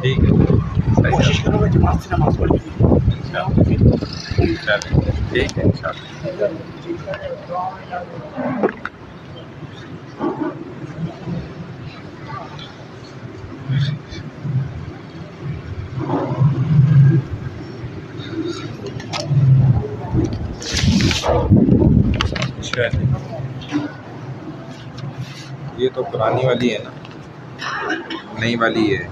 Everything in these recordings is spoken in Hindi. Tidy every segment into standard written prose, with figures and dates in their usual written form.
ठीक है, सही कोशिश करूँगा जमात से नमाज़ पढ़ के। चलें, ठीक है इंशाल्लाह। चलिए, ये तो पुरानी वाली है ना, नई वाली है।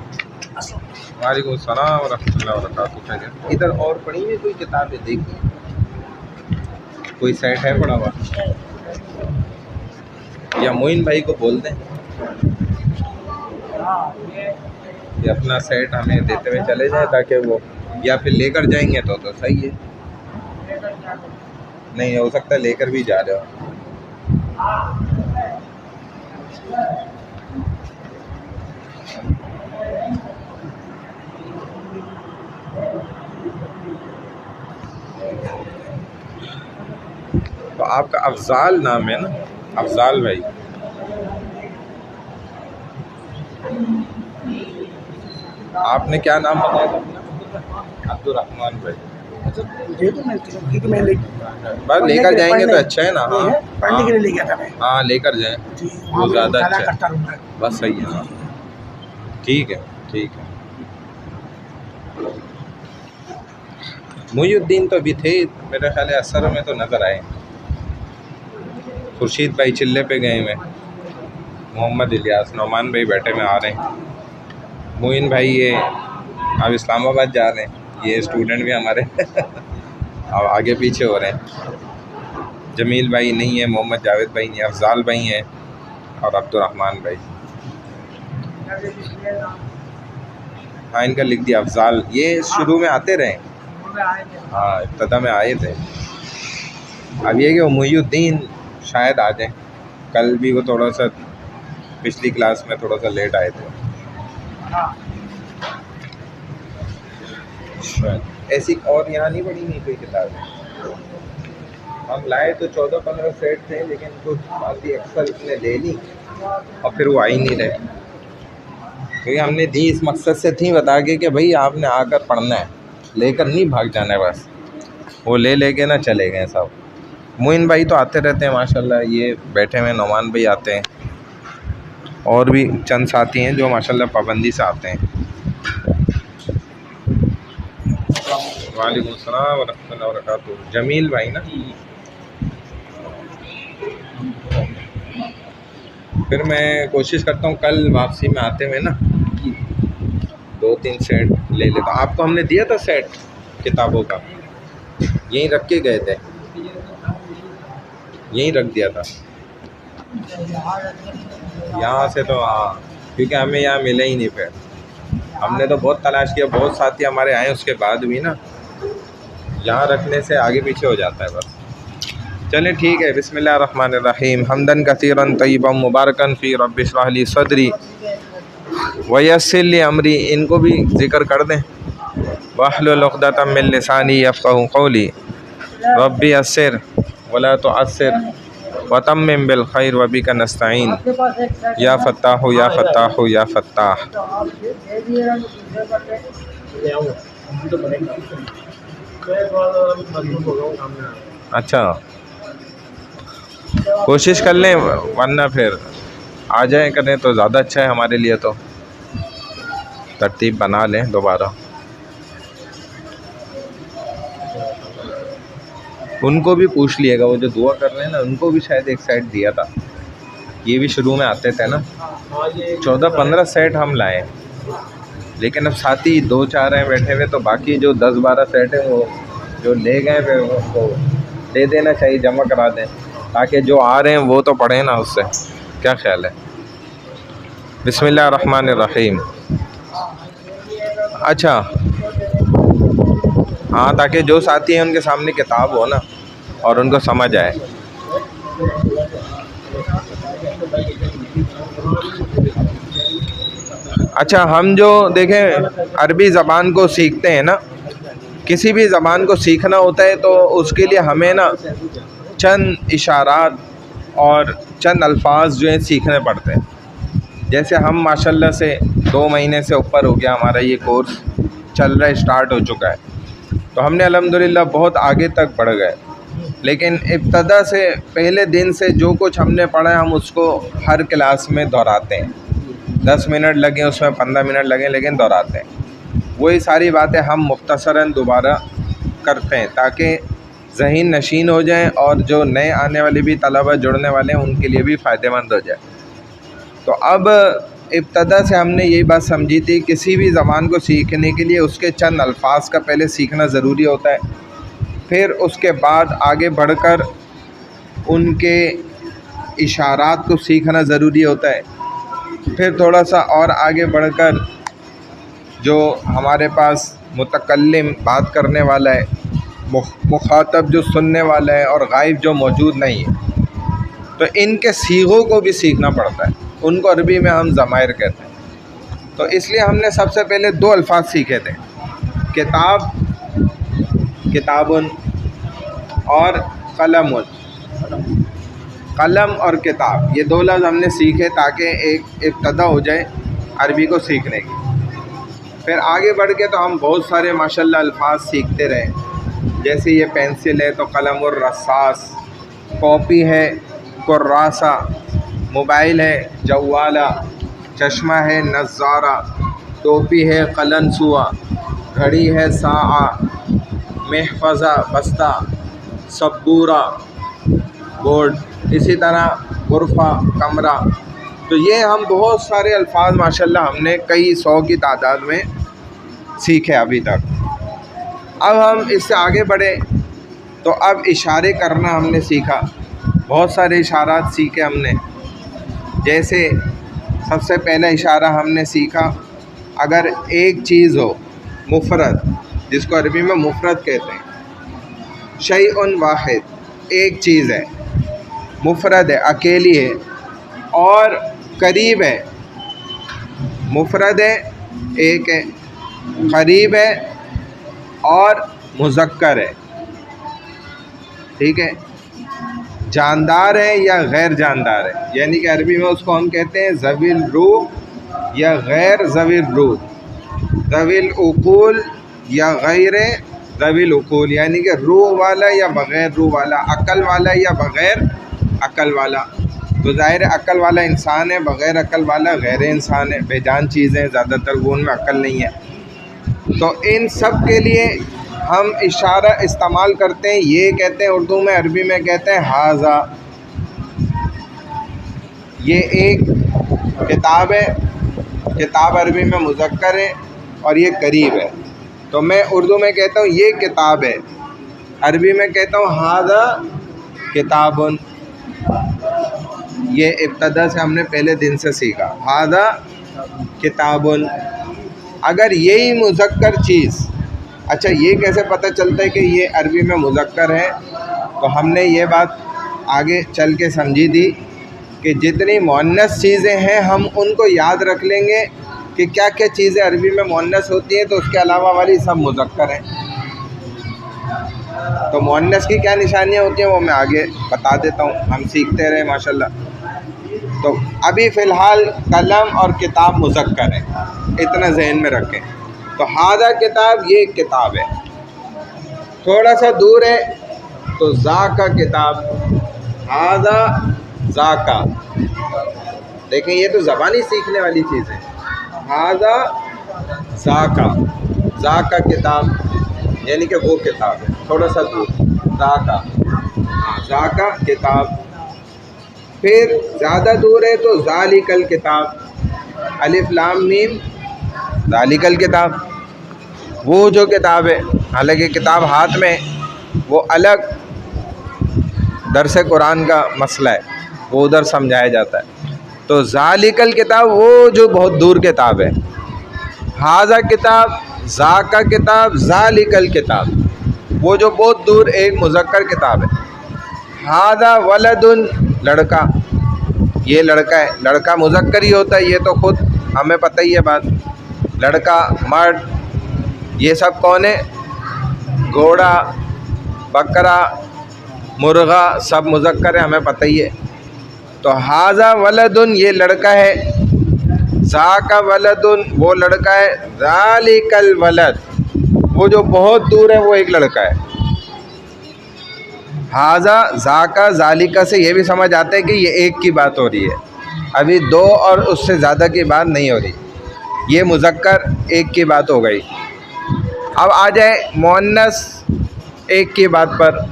वालेकुम सलाम व रहमतुल्लाहि व बरकातुहू। इधर और पढ़ी है कोई किताबें, देखिए कोई सेट है पड़ा हुआ, या मोइन भाई को बोल दें कि अपना सेट हमें देते हुए चले जाए, ताकि वो, या फिर लेकर जाएंगे तो सही है। नहीं हो सकता लेकर भी जा रहे हो। तो आपका अफजाल नाम है ना, अफजाल भाई। आपने क्या नाम बताया था अपना? अब्दुल रहमान भाई। दे दो मैं, क्योंकि मैं बस लेकर जाएंगे तो अच्छा है ना। हाँ पढ़ने के लिए ले गया था मैं। हाँ, लेकर जाएं जी, वो ज़्यादा अच्छा है। करता रहूँगा। बस सही है। हाँ ठीक है, ठीक है। मुहिउद्दीन तो अभी थे मेरे ख्याल है, असर में तो नज़र आए। खुर्शीद भाई चिल्ले पे गए हुए, मोहम्मद इलियास, नौमान भाई बैठे में आ रहे हैं, मोइन भाई ये अब इस्लामाबाद जा रहे हैं, ये स्टूडेंट भी हमारे अब आगे पीछे हो रहे हैं। जमील भाई नहीं है, मोहम्मद जावेद भाई नहीं, अफजाल भाई हैं और अब्दुर्रहमान भाई। हाँ इनका लिख दिया अफजाल, ये शुरू में आते रहे। हाँ इब्तदा में आए थे। अब ये कि वो मुहिउद्दीन शायद आ जाए, कल भी वो थोड़ा सा पिछली क्लास में थोड़ा सा लेट आए थे। ऐसी और यहाँ नहीं पढ़ी नहीं कोई किताबें। हम लाए तो 14-15 सेट थे, लेकिन कुछ बाकी अक्सर इसने ले ली और फिर वो आ ही नहीं रहे, क्योंकि हमने दी इस मकसद से थी बता के कि भाई आपने आकर पढ़ना है, लेकर नहीं भाग जाना है। बस वो ले ना चले गए सब। मोइन भाई तो आते रहते हैं माशाल्लाह, ये बैठे हुए नौमान भाई आते हैं, और भी चंद साथी हैं जो माशाल्लाह पाबंदी से आते हैं। वालेकुम सलाम व रहमतुल्लाहि व बरकातुहू। जमील भाई ना, फिर मैं कोशिश करता हूँ कल वापसी में आते हुए ना 2-3 सेट ले लेता। आपको हमने दिया था सेट किताबों का, यहीं रख के गए थे, यहीं रख दिया था यहाँ से। तो हाँ, क्योंकि हमें यहाँ मिले ही नहीं। फिर हमने तो बहुत तलाश किया, बहुत साथी हमारे आए, उसके बाद भी ना यहाँ रखने से आगे पीछे हो जाता है बस। चलें ठीक है, बिस्मिल्लाहिर्रहमानिर्रहीम, हम्दन कसीरन तय्यबन मुबारकन फ़ी रब्बि इश्रह ली सदरी व यस्सिर ली अमरी, इनको भी ज़िक्र कर दें। वहलुल उक़दतम मिन लिसानी यफ़क़हू क़ौली रब्बी यस्सिर वला तुअस्सिर व तम्मिम बिल खैर व बिका नस्तईन या फ़त्ताहु या फ़त्ताहु या फ़त्ताह। अच्छा, कोशिश कर लें, वरना फिर आ जाए करें तो ज़्यादा अच्छा है हमारे लिए। तो तरतीब बना लें दोबारा। उनको भी पूछ लिएगा, वो जो दुआ कर रहे हैं ना, उनको भी शायद एक सेट दिया था। ये भी शुरू में आते थे ना, 14-15 सेट हम लाए, लेकिन अब साथी 2-4 हैं बैठे हुए, तो बाकी जो 10-12 सेट हैं वो जो ले गए फिर उसको दे देना चाहिए, जमा करा दें, ताकि जो आ रहे हैं वो तो पढ़ें ना उससे। क्या ख्याल है? बिस्मिल्लाहिर्रहमानिर्रहीम। अच्छा हाँ, ताकि जो साथी हैं उनके सामने किताब हो ना और उनको समझ आए। अच्छा, हम जो देखें अरबी ज़बान को सीखते हैं ना, किसी भी ज़बान को सीखना होता है तो उसके लिए हमें ना चंद इशारात और चंद अल्फाज जो हैं सीखने पड़ते हैं। जैसे हम माशाल्लाह से 2 महीने से ऊपर हो गया हमारा ये कोर्स चल रहा है, स्टार्ट हो चुका है, तो हमने अल्हम्दुलिल्लाह बहुत आगे तक बढ़ गए। लेकिन इब्तदा से पहले दिन से जो कुछ हमने पढ़ा है हम उसको हर क्लास में दोहराते हैं। 10 मिनट लगे उसमें, 15 मिनट लगे, लेकिन दोहराते हैं। वही सारी बातें हम मुख्तसरन दोबारा करते हैं ताकि ज़हीन नशीन हो जाएं और जो नए आने वाले भी तलबा जुड़ने वाले हैं उनके लिए भी फ़ायदेमंद हो जाए। तो अब इब्तदा से हमने यही बात समझी थी, किसी भी ज़बान को सीखने के लिए उसके चंद अल्फाज का पहले सीखना ज़रूरी होता है, फिर उसके बाद आगे बढ़कर उनके इशारात को सीखना ज़रूरी होता है, फिर थोड़ा सा और आगे बढ़कर जो हमारे पास मुतकल्लिम बात करने वाला है, मुखातब जो सुनने वाला है और गायब जो मौजूद नहीं है, तो इनके सीगों को भी सीखना पड़ता है। उनको अरबी में हम ज़मायर कहते हैं। तो इसलिए हमने सबसे पहले 2 अल्फाज सीखे थे, किताब, किताबुन और कलमुन। कलम और किताब ये 2 लफ्ज़ हमने सीखे ताकि एक इब्तदा हो जाए अरबी को सीखने की। फिर आगे बढ़ के तो हम बहुत सारे माशाल्लाह अल्फाज सीखते रहे। जैसे ये पेंसिल है तो कलमुर रसास, कॉपी है कुर्रासा, मोबाइल है जवाला, चश्मा है नज़ारा, टोपी है कलनसुआ, घड़ी है साआ, महफज़ा बस्ता, सब्बूरा बोर्ड, इसी तरह गुरफ़ा कमरा। तो ये हम बहुत सारे अल्फाज माशाल्लाह हमने कई 100 की तादाद में सीखे अभी तक। अब हम इससे आगे बढ़े तो अब इशारे करना हमने सीखा, बहुत सारे इशारात सीखे हमने। जैसे सबसे पहला इशारा हमने सीखा, अगर एक चीज़ हो मुफ़रद, जिसको अरबी में मुफ़रद कहते हैं, शैउन वाहिद, एक चीज़ है, मुफ़रद है, अकेली है और करीब है। मुफ़रद है, एक है, करीब है और मुज़क्कर है, ठीक है, जानदार है या गैर जानदार है, यानी कि अरबी में उसको हम कहते हैं ज़विल रूह या गैर ज़विल रूह, ज़विल उकूल या गैर ज़विल उकूल, यानी कि रूह वाला या बग़ैर रूह वाला, अक़ल वाला या बग़ैर अक़ल वाला। तो ज़ाहिर अक़ल वाला इंसान है, बग़ैर अक़ल वाला गैर इंसान है, बेजान चीज़ें ज़्यादातर वो, उनमें अक़ल नहीं है। तो इन सब के लिए हम इशारा इस्तेमाल करते हैं, ये कहते हैं उर्दू में, अरबी में कहते हैं हाज़ा। ये एक किताब है, किताब अरबी में मुज़क्कर है और ये करीब है। तो मैं उर्दू में कहता हूँ ये किताब है, अरबी में कहता हूँ हाज़ा किताबुन। ये इब्तदा से हमने पहले दिन से सीखा, हाज़ा किताबुन। अगर यही मुज़क्कर चीज़, अच्छा ये कैसे पता चलता है कि ये अरबी में मुज़क्कर है, तो हमने ये बात आगे चल के समझी थी कि जितनी मुअन्नस चीज़ें हैं हम उनको याद रख लेंगे कि क्या क्या चीज़ें अरबी में मुअन्नस होती हैं, तो उसके अलावा वाली सब मुज़क्कर हैं। तो मुअन्नस की क्या निशानियाँ होती हैं वो मैं आगे बता देता हूँ, हम सीखते रहे माशाल्लाह। तो अभी फ़िलहाल कलम और किताब मुज़क्कर है, इतना ज़हन में रखें। तो हाज़ा किताब, ये किताब है। थोड़ा सा दूर है तो ज़ाका किताब, हाज़ा ज़ाका। देखें ये तो ज़बानी सीखने वाली चीज़ है, हाज़ा ज़ाका, ज़ाका किताब यानी कि वो किताब है। थोड़ा सा दूर ज़ाका, ज़ाका किताब। फिर ज़्यादा दूर है तो ज़ालिकल किताब, अलिफ लाम मीम, ज़ालिकल किताब, वो जो किताब है। हालांकि किताब हाथ में, वो अलग दरस कुरान का मसला है, वो उधर समझाया जाता है। तो ज़ालिकल किताब वो जो बहुत दूर किताब है, हाज़ा किताब, ज़ाका किताब, ज़ालिकल किताब वो जो बहुत दूर एक मुज़क्कर किताब है। हाज़ा वलदुन, लड़का, ये लड़का है। लड़का मुज़क्कर ही होता है, ये तो खुद हमें पता ही है बात। लड़का, मर्द, ये सब कौन है? घोड़ा, बकरा, मुर्गा, सब मुज़क्कर है, हमें पता ही है। तो हाज़ा वलदुन, ये लड़का है। ज़ाका वलदुन वो लड़का है, ज़ालिकल वलद वो जो बहुत दूर है वो एक लड़का है। हाजा ज़ाका ज़ालिका से ये भी समझ आता है कि ये एक की बात हो रही है, अभी दो और उससे ज़्यादा की बात नहीं हो रही, ये मुज़क्कर एक की बात हो गई। अब आ जाए मुअन्नस एक की बात पर,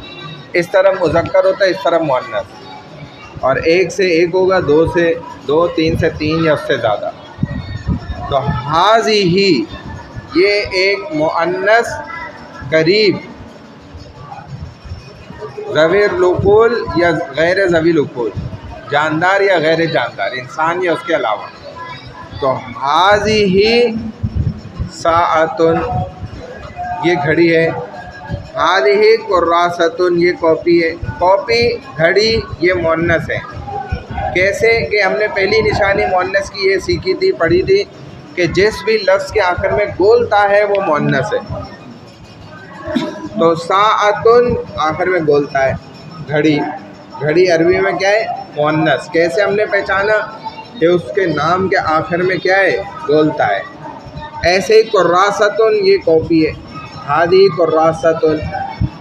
इस तरफ मुज़क्कर होता है, इस तरफ मुअन्नस, और एक से एक होगा, दो से दो, तीन से तीन या उससे ज़्यादा। तो हाज़िही ये एक मुअन्नस करीब ज़वील उक़ूल या गैर ज़वील उक़ूल, जानदार या गैर जानदार, इंसान या उसके अलावा। तो हाज़िही साअतुन ये घड़ी है, हाज़िही कुर्रासतुन ये कॉपी है। कॉपी घड़ी ये मुअन्नस है। कैसे कि हमने पहली निशानी मुअन्नस की ये सीखी थी, पढ़ी थी कि जिस भी लफ्ज़ के आखिर में गोलता है वो मुअन्नस है। तो साअतुन आखिर में गोलता है, घड़ी, घड़ी अरबी में क्या है, मुअन्नस। कैसे हमने पहचाना कि उसके नाम के आखिर में क्या है, गोलता है। ऐसे ही कुर्रासतुन ये कॉपी है, हादी कुर्रासतुन,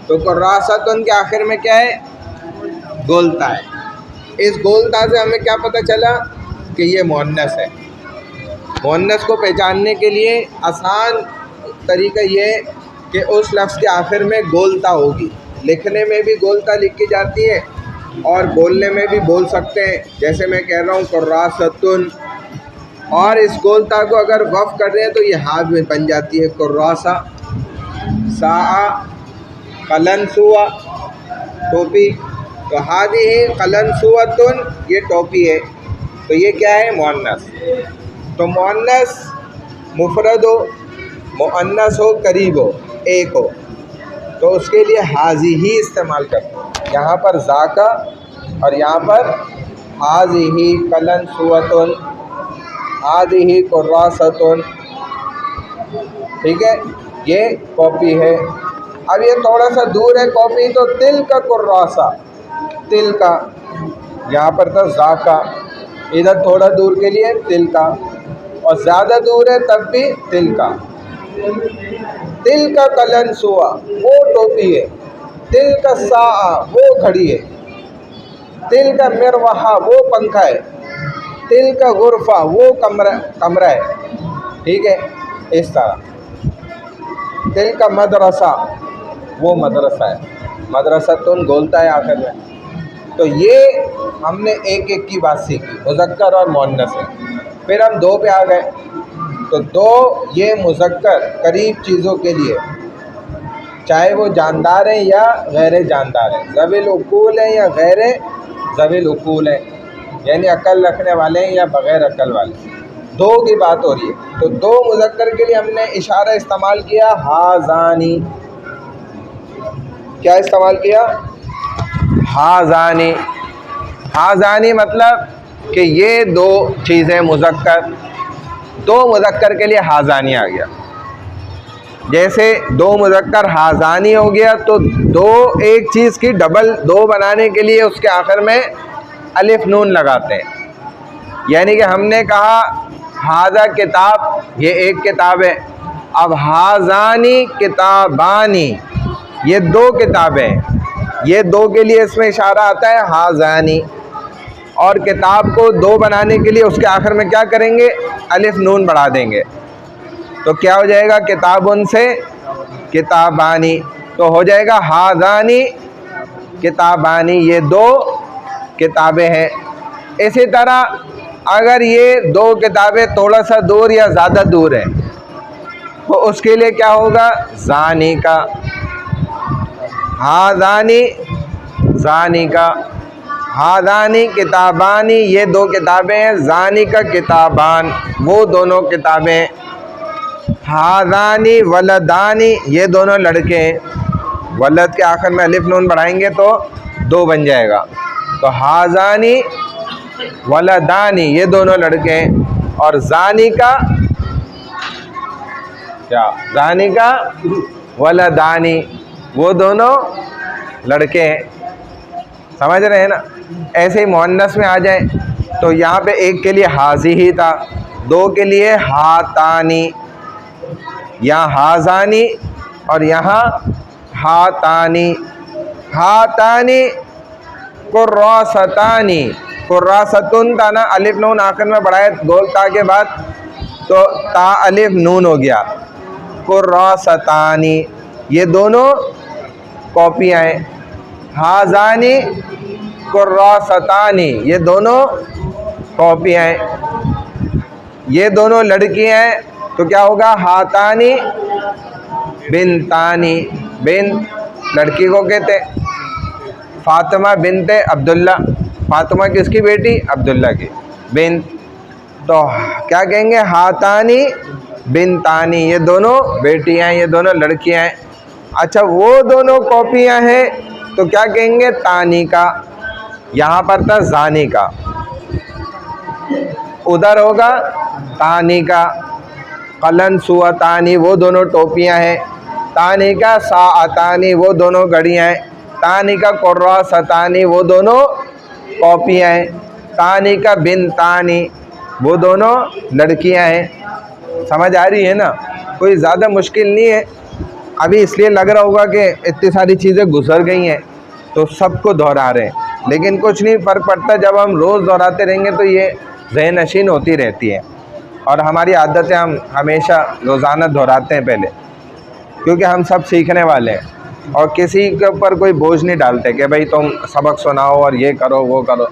तो कुर्रासतुन के आखिर में क्या है, गोलता है। इस गोलता से हमें क्या पता चला कि ये मुअन्नस है। मुअन्नस को पहचानने के लिए आसान तरीका ये है कि उस लफ्ज़ के आखिर में गोलता होगी। लिखने में भी गोलता लिखी जाती है और बोलने में भी बोल सकते हैं। जैसे मैं कह रहा हूँ कुर्रासतुन, और इस गोलता को अगर वफ़ कर रहे हैं तो ये हाथ में बन जाती है कुर्रासा। साआ कलनसुआ टोपी, तो हादिही कलनसुअतुन ये टोपी है, तो ये क्या है, मुअन्नस। तो मुअन्नस मुफरद हो, मुअन्नस हो करीब हो, एक हो, तो उसके लिए हाज़िही इस्तेमाल करते हैं। यहाँ पर ज़ाका और यहाँ पर हाज़िही कलनसुअतुन, हाज़िही कुर्रासतुन, ठीक है, ये कॉपी है। अब ये थोड़ा सा दूर है कॉपी, तो तिल का कुर्रासा, तिल का, यहाँ पर था ज़ाका, इधर थोड़ा दूर के लिए तिल का, और ज़्यादा दूर है तब भी तिल का। तिल का कलनसुआ वो टोपी है, तिल का साआ वो घड़ी है, तिल का मिरवाहा वो पंखा है, तिल का गुरफा वो कमरा है, ठीक है, इस तरह। तिल का मदरसा वो मदरसा है, मदरसतुन गोलता है आखिर में। तो ये हमने एक एक की बात सीखी, मुज़क्कर और मुअन्नस है। फिर हम दो पे आ गए, तो दो ये मुज़क्कर करीब चीज़ों के लिए, चाहे वो जानदार हैं या गैर जानदार हैं, ज़वील उक़ूल हैं या गैर ज़वील उक़ूल हैं, यानी अक्ल रखने वाले हैं या बग़ैर अक्ल वाले, दो की बात हो रही है। तो दो मुज़क्कर के लिए हमने इशारा इस्तेमाल किया हाज़ानी। क्या इस्तेमाल किया, हाज़ानी। हाज़ानी मतलब कि ये दो चीज़ें मुज़क्कर, दो मुज़क्कर के लिए हाज़ानी आ गया। जैसे दो मुज़क्कर हाज़ानी हो गया, तो दो एक चीज़ की डबल दो बनाने के लिए उसके आखिर में अलिफ नून लगाते हैं। यानी कि हमने कहा हाज़ा किताब, ये एक किताब है, अब हाज़ानी किताबानी ये दो किताबें, ये दो के लिए इसमें इशारा आता है हाज़ानी। और किताब को दो बनाने के लिए उसके आखिर में क्या करेंगे, अलिफ नून बढ़ा देंगे, तो क्या हो जाएगा, किताबुन से किताबानी, तो हो जाएगा हाज़ानी किताबानी, ये दो किताबें हैं। इसी तरह अगर ये दो किताबें थोड़ा सा दूर या ज़्यादा दूर हैं, तो उसके लिए क्या होगा, ज़ानी का, हाज़ानी ज़ानी का, हाज़ानी किताबानी ये दो किताबें हैं, ज़ानी का किताबान वो दोनों किताबें, हाज़ानी वलदानी ये दोनों लड़के हैं। वलद के आखिर में अलिफ नून बढ़ाएंगे तो दो बन जाएगा, तो हाज़ानी वलदानी ये दोनों लड़के हैं। और ज़ानी का क्या, ज़ानी का वलदानी वो दोनों लड़के हैं। समझ रहे हैं ना। ऐसे ही मुअन्नस में आ जाए तो यहाँ पे एक के लिए हाज़ी ही था, दो के लिए हातानी, यहाँ हाजानी और यहाँ हातानी। हातानी कुर्रासतानी, कुर्रासतुन था ना, अलिफ नून आखिर में बढ़ाए गोल ता के बाद, तो ता अलिफ नून हो गया। कुर्रासतानी, ये दोनों कॉपियाँ हैं। हाजानी कुर्रासतानी, ये दोनों कॉपियाँ हैं। ये दोनों लड़कियाँ हैं, तो क्या होगा? हातानी बिनतानी। बिन लड़की को कहते फातिमा बिनते अब्दुल्ला, फातिमा किसकी बेटी? अब्दुल्ला की। बिन तो क्या कहेंगे? हातानी बिनतानी, ये दोनों बेटियां हैं, ये दोनों लड़कियां हैं। अच्छा, वो दोनों कॉपियां हैं तो क्या कहेंगे? तानी का। यहाँ पर था जानी का, उधर होगा तानी का। कलन सुअतानी, वो दोनों टोपियां हैं। तानी का साअतानी, वो दोनों घड़ियां हैं। तानी का कुर्रासतानी, वो दोनों कॉपियां हैं। तानी का बिनतानी, वो दोनों लड़कियां हैं। समझ आ रही है ना? कोई ज़्यादा मुश्किल नहीं है। अभी इसलिए लग रहा होगा कि इतनी सारी चीज़ें गुजर गई हैं तो सबको दोहरा रहे हैं, लेकिन कुछ नहीं फ़र्क पड़ता। जब हम रोज़ दोहराते रहेंगे तो ये ज़हन नशीन होती रहती है, और हमारी आदतें हम हमेशा रोज़ाना दोहराते हैं पहले, क्योंकि हम सब सीखने वाले हैं और किसी के ऊपर कोई बोझ नहीं डालते कि भाई तुम सबक सुनाओ और ये करो वो करो।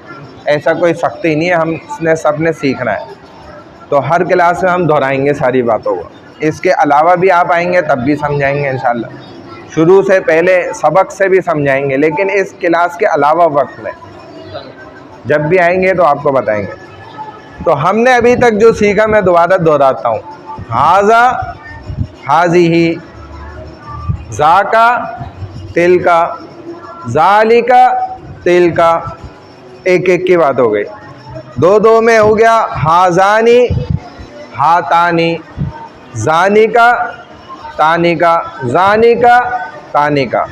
ऐसा कोई सख्ती नहीं है, हमने सबने सीखना है। तो हर क्लास में हम दोहराएंगे सारी बातों को। इसके अलावा भी आप आएंगे तब भी समझाएंगे इंशाल्लाह। शुरू से पहले सबक से भी समझाएंगे, लेकिन इस क्लास के अलावा वक्त में जब भी आएंगे तो आपको बताएंगे। तो हमने अभी तक जो सीखा मैं दोबारा दोहराता हूँ। हाजा हाजिही, जाका तिलका, जालिका तिलका, एक एक की बात हो गई। दो दो में हो गया हाजानी हातानी, जानी का तानी का, जानी का तानी का।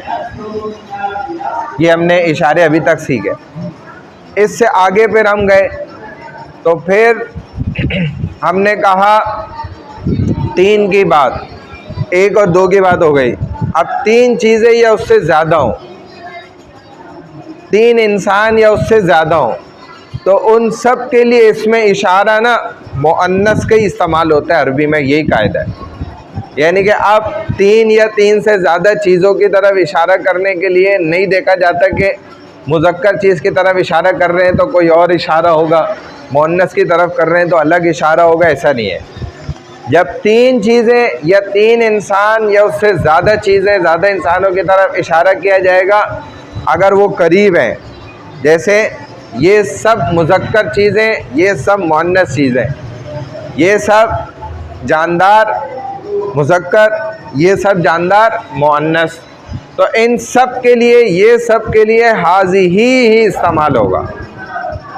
ये हमने इशारे अभी तक सीखे। इससे आगे फिर हम गए तो फिर हमने कहा तीन की बात, एक और दो की बात हो गई। अब तीन चीज़ें या उससे ज़्यादा हों, तीन इंसान या उससे ज़्यादा हों, तो उन सब के लिए इसमें इशारा ना मुअन्नस का ही इस्तेमाल होता है अरबी में। यही कायदा है। यानी कि आप तीन या तीन से ज़्यादा चीज़ों की तरफ इशारा करने के लिए नहीं देखा जाता कि मुज़क्कर चीज़ की तरफ इशारा कर रहे हैं तो कोई और इशारा होगा, मुअन्नस की तरफ कर रहे हैं तो अलग इशारा होगा। ऐसा नहीं है। जब तीन चीज़ें या तीन इंसान या उससे ज़्यादा चीज़ें, ज़्यादा इंसानों की तरफ इशारा किया जाएगा, अगर वो करीब हैं, जैसे ये सब मुज़क्कर चीज़ें, ये सब मुअन्नस चीज़ें, ये सब जानदार मुज़क्कर, ये सब जानदार मुअन्नस, तो इन सब के लिए, ये सब के लिए हाज़िही ही इस्तेमाल होगा।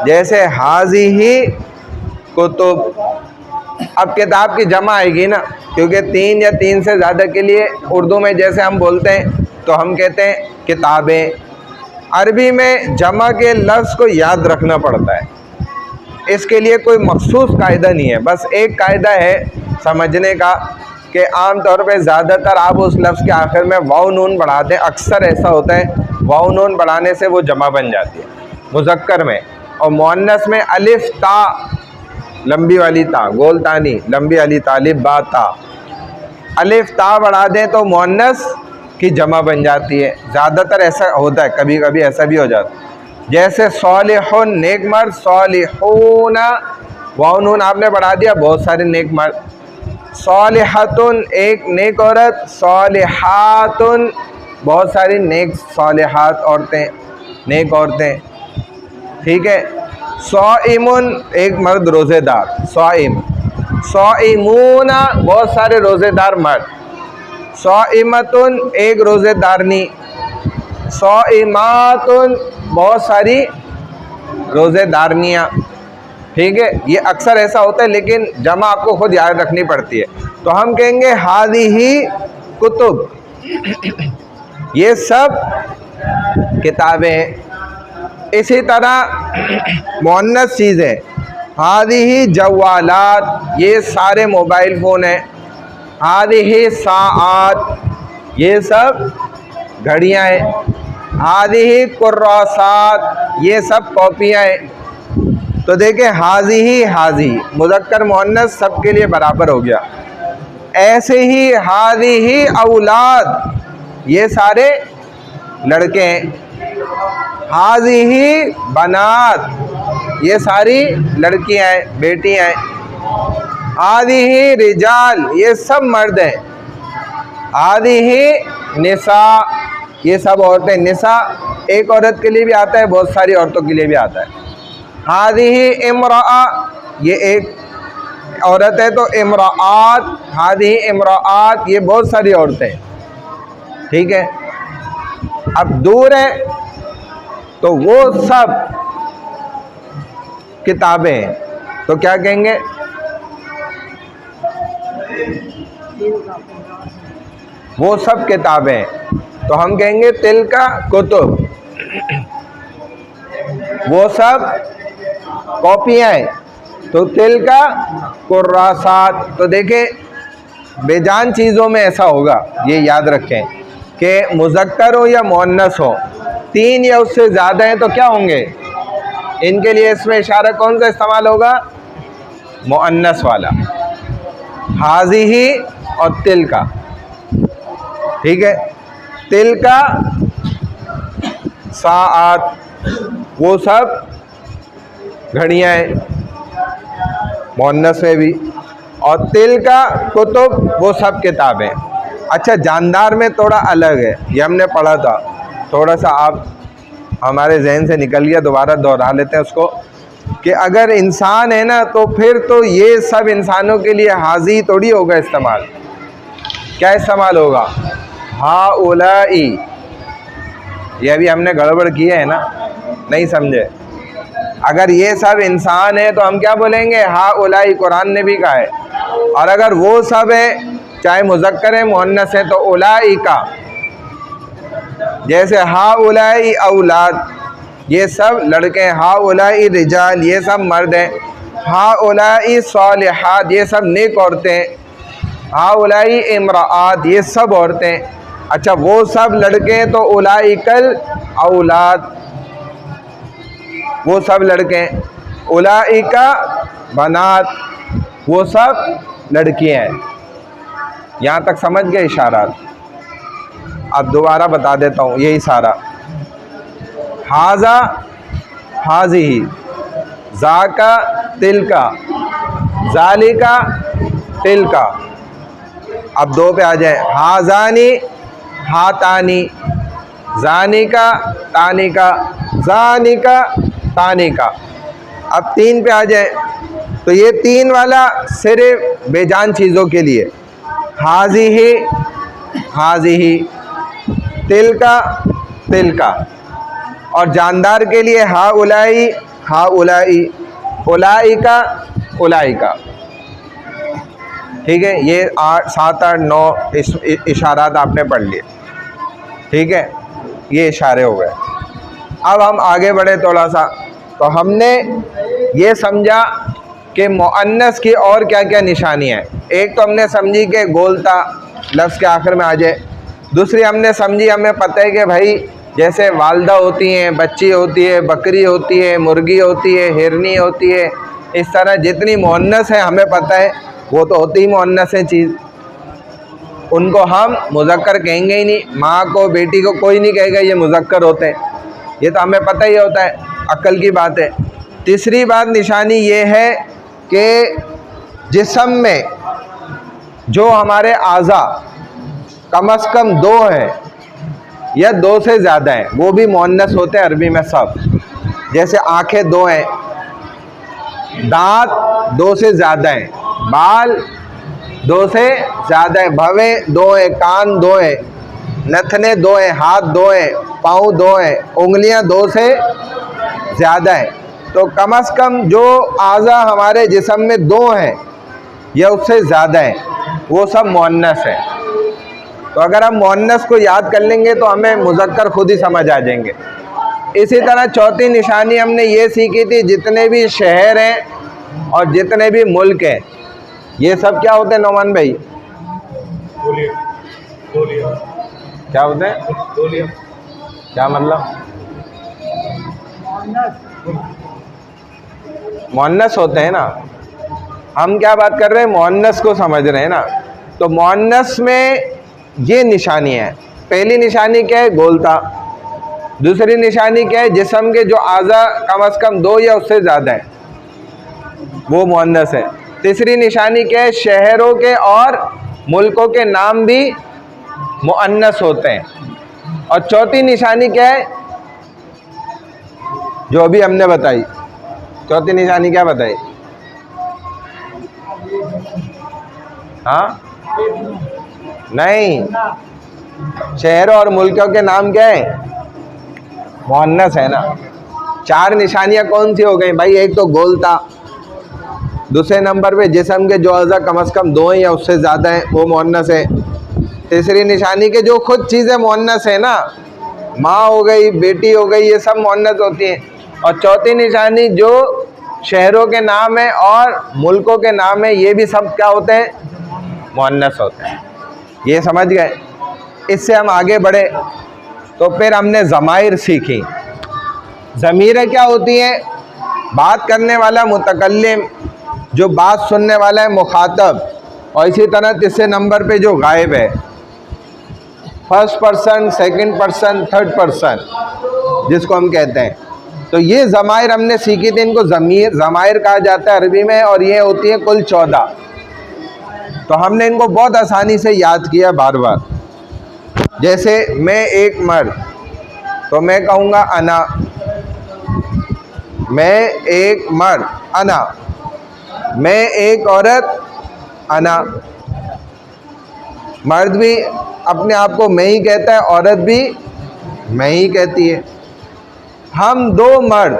जैसे हाज़िही कुतुब, अब किताब की जमा आएगी ना, क्योंकि तीन या तीन से ज़्यादा के लिए उर्दू में जैसे हम बोलते हैं तो हम कहते हैं किताबें। अरबी में जमा के लफ्ज़ को याद रखना पड़ता है। इसके लिए कोई मखसूस कायदा नहीं है, बस एक कायदा है समझने का कि आम तौर पे ज़्यादातर आप उस लफ्ज़ के आखिर में वाव नून बढ़ा दें। अक्सर ऐसा होता है, वाव नून बढ़ाने से वो जमा बन जाती है मुज़क्कर में। और मुअन्नस में अलिफ ता, लंबी वाली ता, गोल ता नहीं, लंबी वाली तालिब बा ता, अलिफ ता बढ़ा दें तो मुअन्नस की जमा बन जाती है। ज़्यादातर ऐसा होता है, कभी कभी ऐसा भी हो जाता है। जैसे सॉलिहुन नेक मर्द, सॉलिहूना वाव नून आपने बढ़ा दिया, बहुत सारे नेक मर्द। सॉलिहतुन एक नेक औरत, सॉलिहातुन बहुत सारी नेक सॉलिहात औरतें, नेक औरतें। ठीक है। सॉइमुन एक मर्द रोज़ेदार, सॉइम। सॉइमूना बहुत सारे रोज़ेदार मर्द। सॉइमतुन एक रोज़ेदारनी। सॉइमातुन बहुत सारी रोज़ेदारनियाँ। ठीक है। ये अक्सर ऐसा होता है, लेकिन जमा आपको खुद याद रखनी पड़ती है। तो हम कहेंगे हाज़िही कुतुब, ये सब किताबें हैं। इसी तरह मुअन्नस चीज़ें हादिही जवालात, ये सारे मोबाइल फ़ोन हैं। हादिही साआत, ये सब घड़ियाँ हैं। हादिही कुर्रासात, ये सब कॉपियाँ हैं। तो देखें हाज़िही हाज़ी मुज़क्कर मुअन्नस सबके लिए बराबर हो गया। ऐसे ही हादिही औलाद, ये सारे लड़के हैं। हाज़िही बनात, ये सारी लड़कियां हैं, बेटियां हैं। हादिही रिजाल, ये सब मर्द हैं। हादिही निसा, ये सब औरतें। निसा एक औरत के लिए भी आता है, बहुत सारी औरतों के लिए भी आता है। हादिही इमराआ, ये एक औरत है तो इमराआत। हादिही इमराआत, ये बहुत सारी औरतें। ठीक है, अब दूर है तो वो सब किताबें हैं, तो क्या कहेंगे? वो सब किताबें हैं, तो हम कहेंगे तिल का कुतुब। वो सब कॉपियाँ हैं, तो तिल का कुर्रासात। तो देखें बेजान चीज़ों में ऐसा होगा, ये याद रखें कि मुज़क्कर हो या मुअन्नस हो, तीन या उससे ज़्यादा हैं तो क्या होंगे? इनके लिए इसमें इशारा कौन सा इस्तेमाल होगा? मुअन्नस वाला, हाज़िही और तिल का। ठीक है, तिल का साआत, वो सब घड़ियाँ हैं मुअन्नस में भी। और तिल का कुतुब, वो सब किताबें। अच्छा, जानदार में थोड़ा अलग है, ये हमने पढ़ा था, थोड़ा सा आप हमारे जहन से निकल गया, दोबारा दोहरा लेते हैं उसको, कि अगर इंसान है ना तो फिर तो ये सब इंसानों के लिए हाज़ी थोड़ी होगा इस्तेमाल। क्या इस्तेमाल होगा? हाउलाई। ये भी हमने गड़बड़ की है ना, नहीं समझे। अगर ये सब इंसान है तो हम क्या बोलेंगे? हाउलाई, कुरान ने भी कहा है। और अगर वो सब है, चाहे मुज़क्कर है मुअन्नस है, तो उलाई का, जैसे हाउलाई औलाद, ये सब लड़के हैं। हाउलाई रिजाल, ये सब मर्द हैं। हाउलाई सालिहात, ये सब नेक औरतें हैं। हाउलाई इमराआत, ये सब औरतें। अच्छा, वो सब लड़के हैं तो उलाइकल औलाद, वो सब लड़के हैं। उलाइका बनात, वो सब लड़कियां हैं। यहाँ तक समझ गए इशारात? अब दोबारा बता देता हूँ ये इशारा। हाजा हाज़िही, ज़ाका तिलका, ज़ालिका तिलका। अब दो पे आ जाए। हाज़ानी हातानी, ज़ानिका तानिका, ज़ानिका तानिका। अब तीन पे आ जाए, तो ये तीन वाला सिर्फ बेजान चीज़ों के लिए। हाज़िही हाज़िही, तिलका तिलका। और जानदार के लिए हाउलाई हाउलाई, उलाइका उलाइका। ठीक है, ये 8 7 8 9 इशारात आपने पढ़ लिए। ठीक है, ये इशारे हो गए। अब हम आगे बढ़े थोड़ा सा, तो हमने ये समझा कि मुअन्नस की और क्या क्या निशानियाँ हैं। एक तो हमने समझी कि गोलता लफ्ज़ के आखिर में आ जाए। दूसरी हमने समझी, हमें पता है कि भाई जैसे वालदा होती हैं, बच्ची होती है, बकरी होती है, मुर्गी होती है, हिरनी होती है, इस तरह जितनी मुअन्नस है हमें पता है, वो तो होती ही मुअन्नस है चीज़, उनको हम मुज़क्कर कहेंगे ही नहीं। माँ को, बेटी को कोई नहीं कहेगा ये मुज़क्कर होते हैं, ये तो हमें पता ही होता है, अक्ल की बात है। तीसरी बात निशानी ये है कि जिस्म में जो हमारे आज़ा कम अज़ कम 2 हैं या 2 से ज़्यादा हैं, वो भी मुअन्नस होते हैं अरबी में सब। जैसे आँखें 2 हैं, दांत 2 से ज़्यादा हैं, बाल 2 से ज़्यादा हैं, भवें 2 हैं, कान 2 हैं, नथने 2 हैं, हाथ 2 हैं, पाँव 2 हैं, उंगलियां 2 से ज़्यादा हैं। तो कम अज़ कम जो आज़ा हमारे जिस्म में 2 हैं या उससे ज़्यादा हैं, वो सब मुअन्नस हैं। तो अगर हम मुअन्नस को याद कर लेंगे तो हमें मुज़क्कर खुद ही समझ आ जाएंगे। इसी तरह चौथी निशानी हमने ये सीखी थी, जितने भी शहर हैं और जितने भी मुल्क हैं ये सब क्या होते हैं नौमान भाई? क्या होते हैं? क्या मतलब? मुअन्नस होते हैं ना। हम क्या बात कर रहे हैं? मुअन्नस को समझ रहे हैं ना। तो मुअन्नस में ये निशानी है। पहली निशानी क्या है? गोलता। दूसरी निशानी क्या है? जिस्म के जो आज़ा कम से कम 2 या उससे ज़्यादा है, वो मुअन्नस है। तीसरी निशानी क्या है? शहरों के और मुल्कों के नाम भी मुअन्नस होते हैं। और चौथी निशानी क्या है? जो अभी हमने बताई। चौथी निशानी क्या बताई? हाँ नहीं, शहरों और मुल्कों के नाम क्या है? मुअन्नस है ना। 4 निशानियां कौन सी हो गई भाई? एक तो गोलता, दूसरे नंबर पे जिस्म के जो अज़ा कम से कम 2 या उससे ज़्यादा है, वो मुअन्नस है। तीसरी निशानी के जो खुद चीज़ें मुअन्नस है ना, माँ हो गई, बेटी हो गई, ये सब मुअन्नस होती हैं। और चौथी निशानी जो शहरों के नाम है और मुल्कों के नाम है, ये भी सब क्या होते हैं? मुअन्नस होते हैं। ये समझ गए? इससे हम आगे बढ़े तो फिर हमने ज़माइर सीखी। ज़मीरें क्या होती हैं? बात करने वाला मुतकल्लिम, जो बात सुनने वाला है मुखातब, और इसी तरह तीसरे नंबर पे जो गायब है, first person, second person, third person जिसको हम कहते हैं। तो ये ज़माइर हमने सीखी थी। इनको ज़माइर कहा जाता है अरबी में, और ये होती है कुल 14। तो हमने इनको बहुत आसानी से याद किया बार बार। जैसे मैं एक मर्द, तो मैं कहूँगा अना। मैं एक मर्द, अना। मैं एक औरत, अना। मर्द भी अपने आप को मैं ही कहता है, औरत भी मैं ही कहती है। हम 2 मर्द,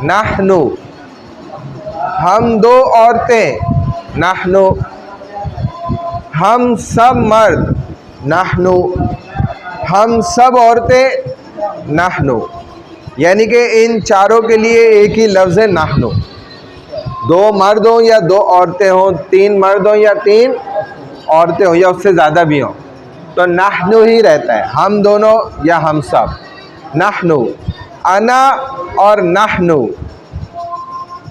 नहनु। हम 2 औरतें, नहनु। हम सब मर्द, नहनु। हम सब औरतें, नहनु। यानी कि इन चारों के लिए एक ही लफ्ज़ है नहनु। 2 मर्द हों या 2 औरतें हों, 3 मर्द हों या 3 औरतें हों, या उससे ज़्यादा भी हों, तो नहनु ही रहता है। हम दोनों या हम सब, नहनु। अना और नहनु,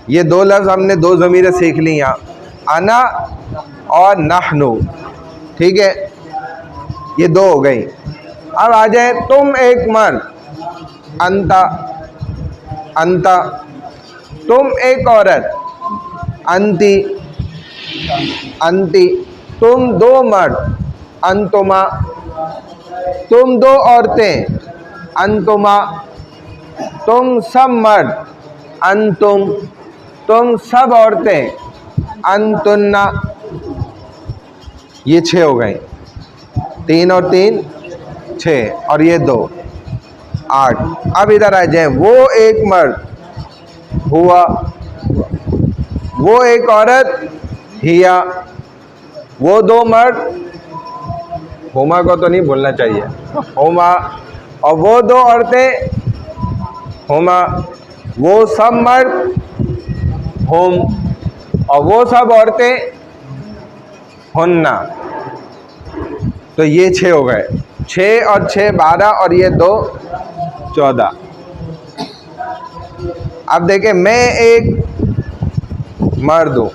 ये 2 लफ्ज़ हमने 2 ज़मीरें सीख ली यहाँ, अना और नहनु। ठीक है, ये 2 हो गई। अब आ जाए तुम एक मर्द, अंता। अंता। तुम एक औरत, अंती। अंती। तुम 2 मर्द, अंतुमा। तुम 2 औरतें, अंतुमा। तुम सब मर्द, अंतुम। तुम सब औरतें, अंतुन्ना। ये 6 हो गए। 3 और 3 6, और ये 2 8। अब इधर आ जाए, वो एक मर्द, हुआ। वो एक औरत, हिया। वो 2 मर्द, हुमा को तो नहीं बोलना चाहिए, हुमा। और वो 2 औरतें, हुमा। वो सब मर्द, हुम। और वो सब औरतें, हुन्ना। तो ये 6 हो गए। 6 और 6 12, और ये 2 14। अब देखें, मैं एक मर्द हूँ,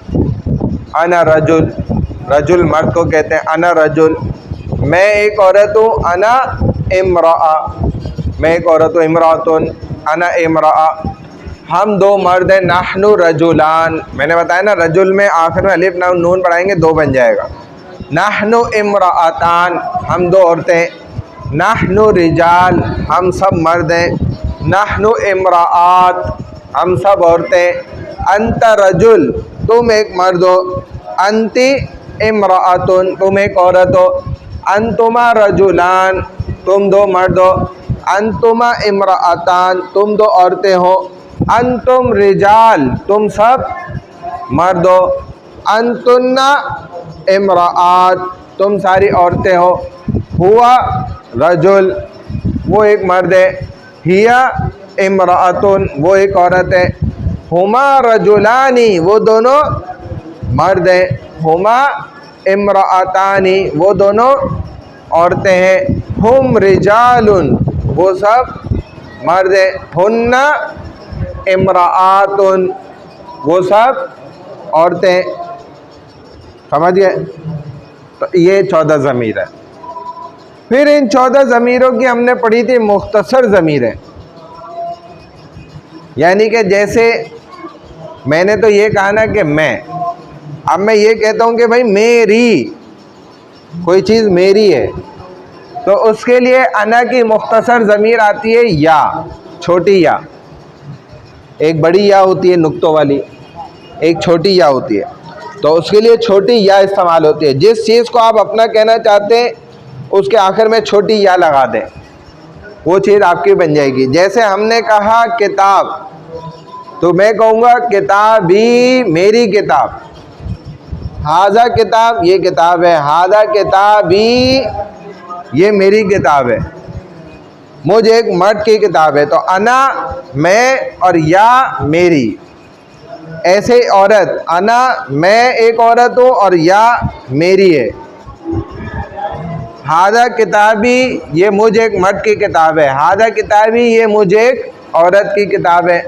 अना रजुल। रजुल मर्द को कहते हैं, अना रजुल। मैं एक औरत हूँ, अना इमराआ। मैं एक औरत हूँ, इमरातुन, अना इमराआ। हम 2 मर्द हैं, नहनु रजुलान। मैंने बताया ना, रजुल में आखिर में अलिफ नाम नून पढ़ाएंगे 2 बन जाएगा। नहनु इमरातान, हम 2 औरतें। नहनु रिजाल, हम सब मर्द हैं। नहनु इमराआत, हम सब औरतें। अंत रजुल, तुम एक मर्द हो। अंति इमरातुन, तुम एक औरत हो। अंतुमा रजुलान, तुम 2 मर्द हो। अंतुमा इमरातान, तुम 2 औरतें हो। अंतुम रिजाल, तुम सब मर्द हो। अंतुन्ना इमरात, तुम सारी औरतें हो। हुआ रजुल, वो एक मर्द है। हिया इमरातुन, वो एक औरत है। हुमा रजुलानी, वो दोनों मर्द हैं। हुमा इम्रातानी, वो दोनों औरतें हैं। हुम रिजालुन, वो सब मर्द हैं। हुन्ना इम्रातुन, वो सब औरतें। समझ गए? तो ये 14 ज़मीर है। फिर इन 14 ज़मीरों की हमने पढ़ी थी मुख्तसर ज़मीरें, यानी कि जैसे मैंने तो ये कहा ना कि मैं, अब मैं ये कहता हूँ कि भाई मेरी, कोई चीज़ मेरी है, तो उसके लिए अना की मुख्तसर ज़मीर आती है या, छोटी या। एक बड़ी या होती है नुक्तों वाली, एक छोटी या होती है, तो उसके लिए छोटी या इस्तेमाल होती है। जिस चीज़ को आप अपना कहना चाहते हैं उसके आखिर में छोटी या लगा दें, वो चीज़ आपकी बन जाएगी। जैसे हमने कहा किताब, तो मैं कहूँगा किताबी, मेरी किताब। हाजा किताब, ये किताब है। हाजा किताबी, ये मेरी किताब है। मुझ एक मर्द की किताब है। तो अना मैं और या मेरी। ऐसे औरत, अना मैं एक औरत हूँ और या मेरी है। हाजा किताबी, ये मुझ एक मर्द की किताब है। हाजा किताबी, ये मुझ एक औरत की किताब है।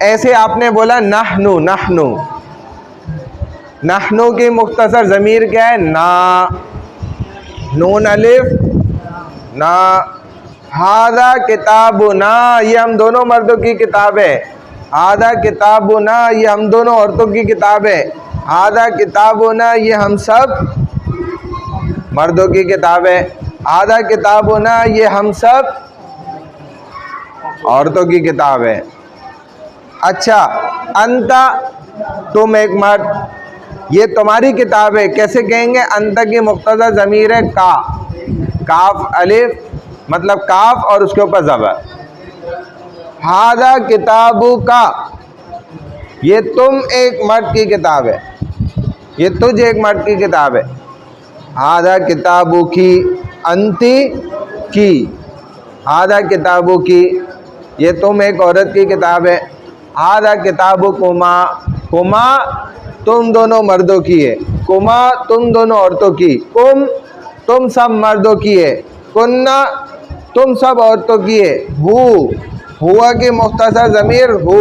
ऐसे आपने बोला नहनु, नहनु, नहनु की मुख्तसर ज़मीर क्या है? ना, नून अलिफ ना। हादा किताबुना, ये हम दोनों मर्दों की किताब है। हादा किताबुना, ये हम दोनों औरतों की किताब है। हादा किताबुना, ये हम सब मर्दों की किताब है। हादा किताबुना, ये हम सब औरतों की किताब है। अच्छा, अंता, तुम एक मर्द, ये तुम्हारी किताब है। कैसे कहेंगे? अंता की मुख्तसर ज़मीर है का, काफ अलिफ, मतलब काफ और उसके ऊपर ज़बर। हादा किताबु का, ये तुम एक मर्द की किताब है, ये तुझ एक मर्द की किताब है। हादा किताबु की, अंती की, हादा किताबु की, ये तुम एक औरत की किताब है। हादा किताबु कुमा, कुमा तुम दोनों मर्दों की है। कुमा तुम दोनों औरतों की। कुम तुम सब मर्दों की है। कुन्ना तुम सब औरतों की है। हु, हुआ की मुख्तसर ज़मीर हु।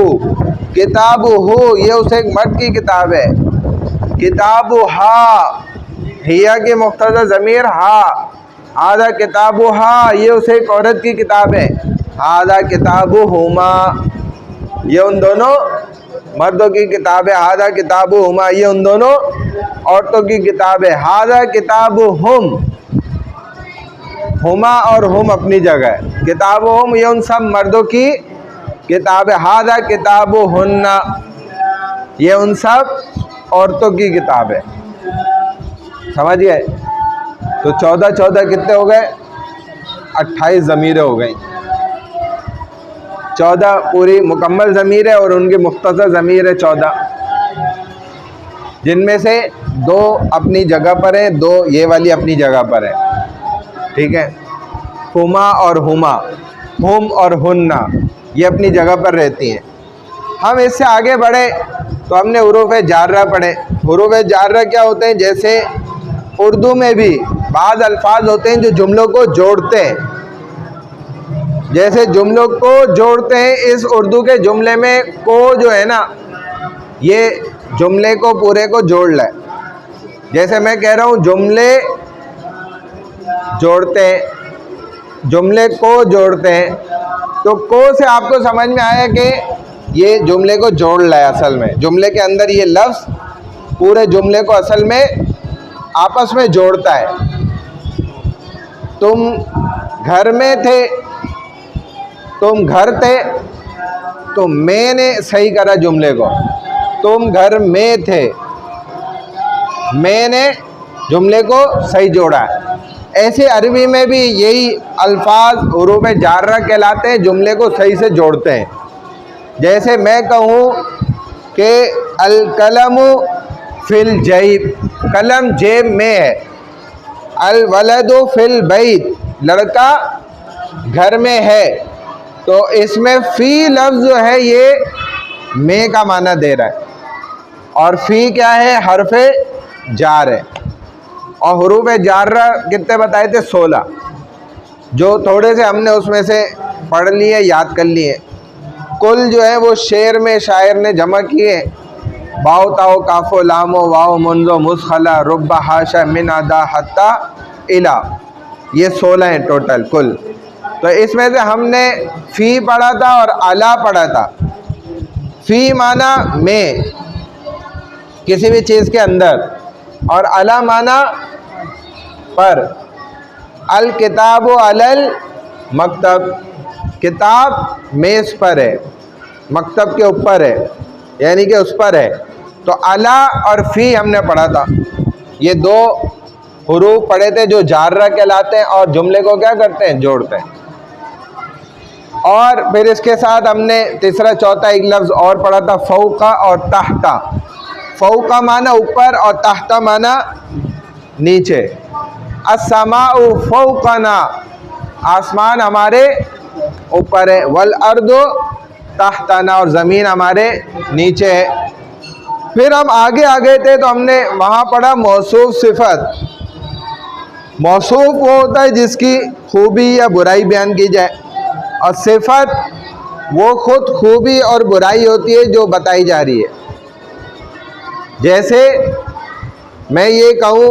किताबु हु, ये उसे एक मर्द की किताब है। किताबु हा, हिया की मुख्तसर ज़मीर हा। हादा किताबु हा, ये उसे एक औरत की किताब है। हादा किताबु हुमा, ये उन दोनों मर्दों की किताब है। हादा किताबु हुमा, ये उन दोनों औरतों की किताब है। हादा किताबु हुम, हुमा और हुम अपनी जगह है। किताबु हुम, ये उन सब मर्दों की किताब है। हादा किताबु हुन्ना, ये उन सब औरतों की किताब है। समझ गए? तो 14 कितने हो गए? 28 ज़मीरें हो गई। 14 पूरी मुकम्मल ज़मीर है और उनकी मुख्तसर ज़मीर है 14, जिनमें से 2 अपनी जगह पर है, 2 ये वाली अपनी जगह पर है। ठीक है? हुमा और हुमा, हुम और हुन्ना, ये अपनी जगह पर रहती हैं। हम इससे आगे बढ़े तो हमने हुरूफ़ जार्रा पढ़े। हुरूफ़ जार्रा क्या होते हैं? जैसे उर्दू में भी बाज़ अल्फाज होते हैं जो जुमलों को जोड़ते हैं। जैसे जुमलों को जोड़ते हैं, इस उर्दू के जुमले में को जो है ना, ये जुमले को पूरे को जोड़ ले। जैसे मैं कह रहा हूँ जुमले जोड़ते हैं, जुमले को जोड़ते हैं, तो को से आपको समझ में आया कि ये जुमले को जोड़ ले। असल में जुमले के अंदर ये लफ्ज़ पूरे जुमले को असल में आपस में जोड़ता है। तुम घर में थे, तुम घर थे, तो मैंने सही करा जुमले को। तुम घर में थे, मैंने जुमले को सही जोड़ा। ऐसे अरबी में भी यही अल्फाज हुरूफ़ जार्रा कहलाते हैं, जुमले को सही से जोड़ते हैं। जैसे मैं कहूँ कि अल कलमु फिल जैब, कलम जेब में है। अल वलदु फिल बैत, लड़का घर में है। तो इसमें फ़ी लफ्ज़ जो है ये में का माना दे रहा है। और फ़ी क्या है? हरफ़े जार है। और हुरूफ़ जार्रा कितने बताए थे? 16, जो थोड़े से हमने उसमें से पढ़ लिए, याद कर लिए। कुल जो है वो शेर में शायर ने जमा किए, बाओ ताओ काफ़ो लामो वाओ मुंजो मुसखला रुब्बा हाशा मिन अदा हत्ता इला, ये 16 हैं टोटल कुल। तो इसमें से हमने फ़ी पढ़ा था और अला पढ़ा था। फ़ी माना में, किसी भी चीज़ के अंदर, और अला माना पर। अल किताब अलल मकतब, किताब मेज़ पर है, मकतब के ऊपर है, यानी कि उस पर है। तो अला और फ़ी हमने पढ़ा था। ये दो हुरूफ पढ़े थे जो जार्रा कहलाते हैं और जुमले को क्या करते हैं? जोड़ते हैं। और फिर इसके साथ हमने तीसरा चौथा एक लफ्ज़ और पढ़ा था, फ़ौका और तहता। फ़ौका माना ऊपर और तहता माना नीचे। अस्समाउ फ़ौक़ना, आसमान हमारे ऊपर है। वल अर्दु तहतना, और ज़मीन हमारे नीचे है। फिर हम आगे आ गए थे तो हमने वहाँ पढ़ा मौसूफ़ सिफ़त। मौसूफ़ वो होता है जिसकी खूबी या बुराई बयान की जाए, और सिफ़त वो खुद खूबी और बुराई होती है जो बताई जा रही है। जैसे मैं ये कहूँ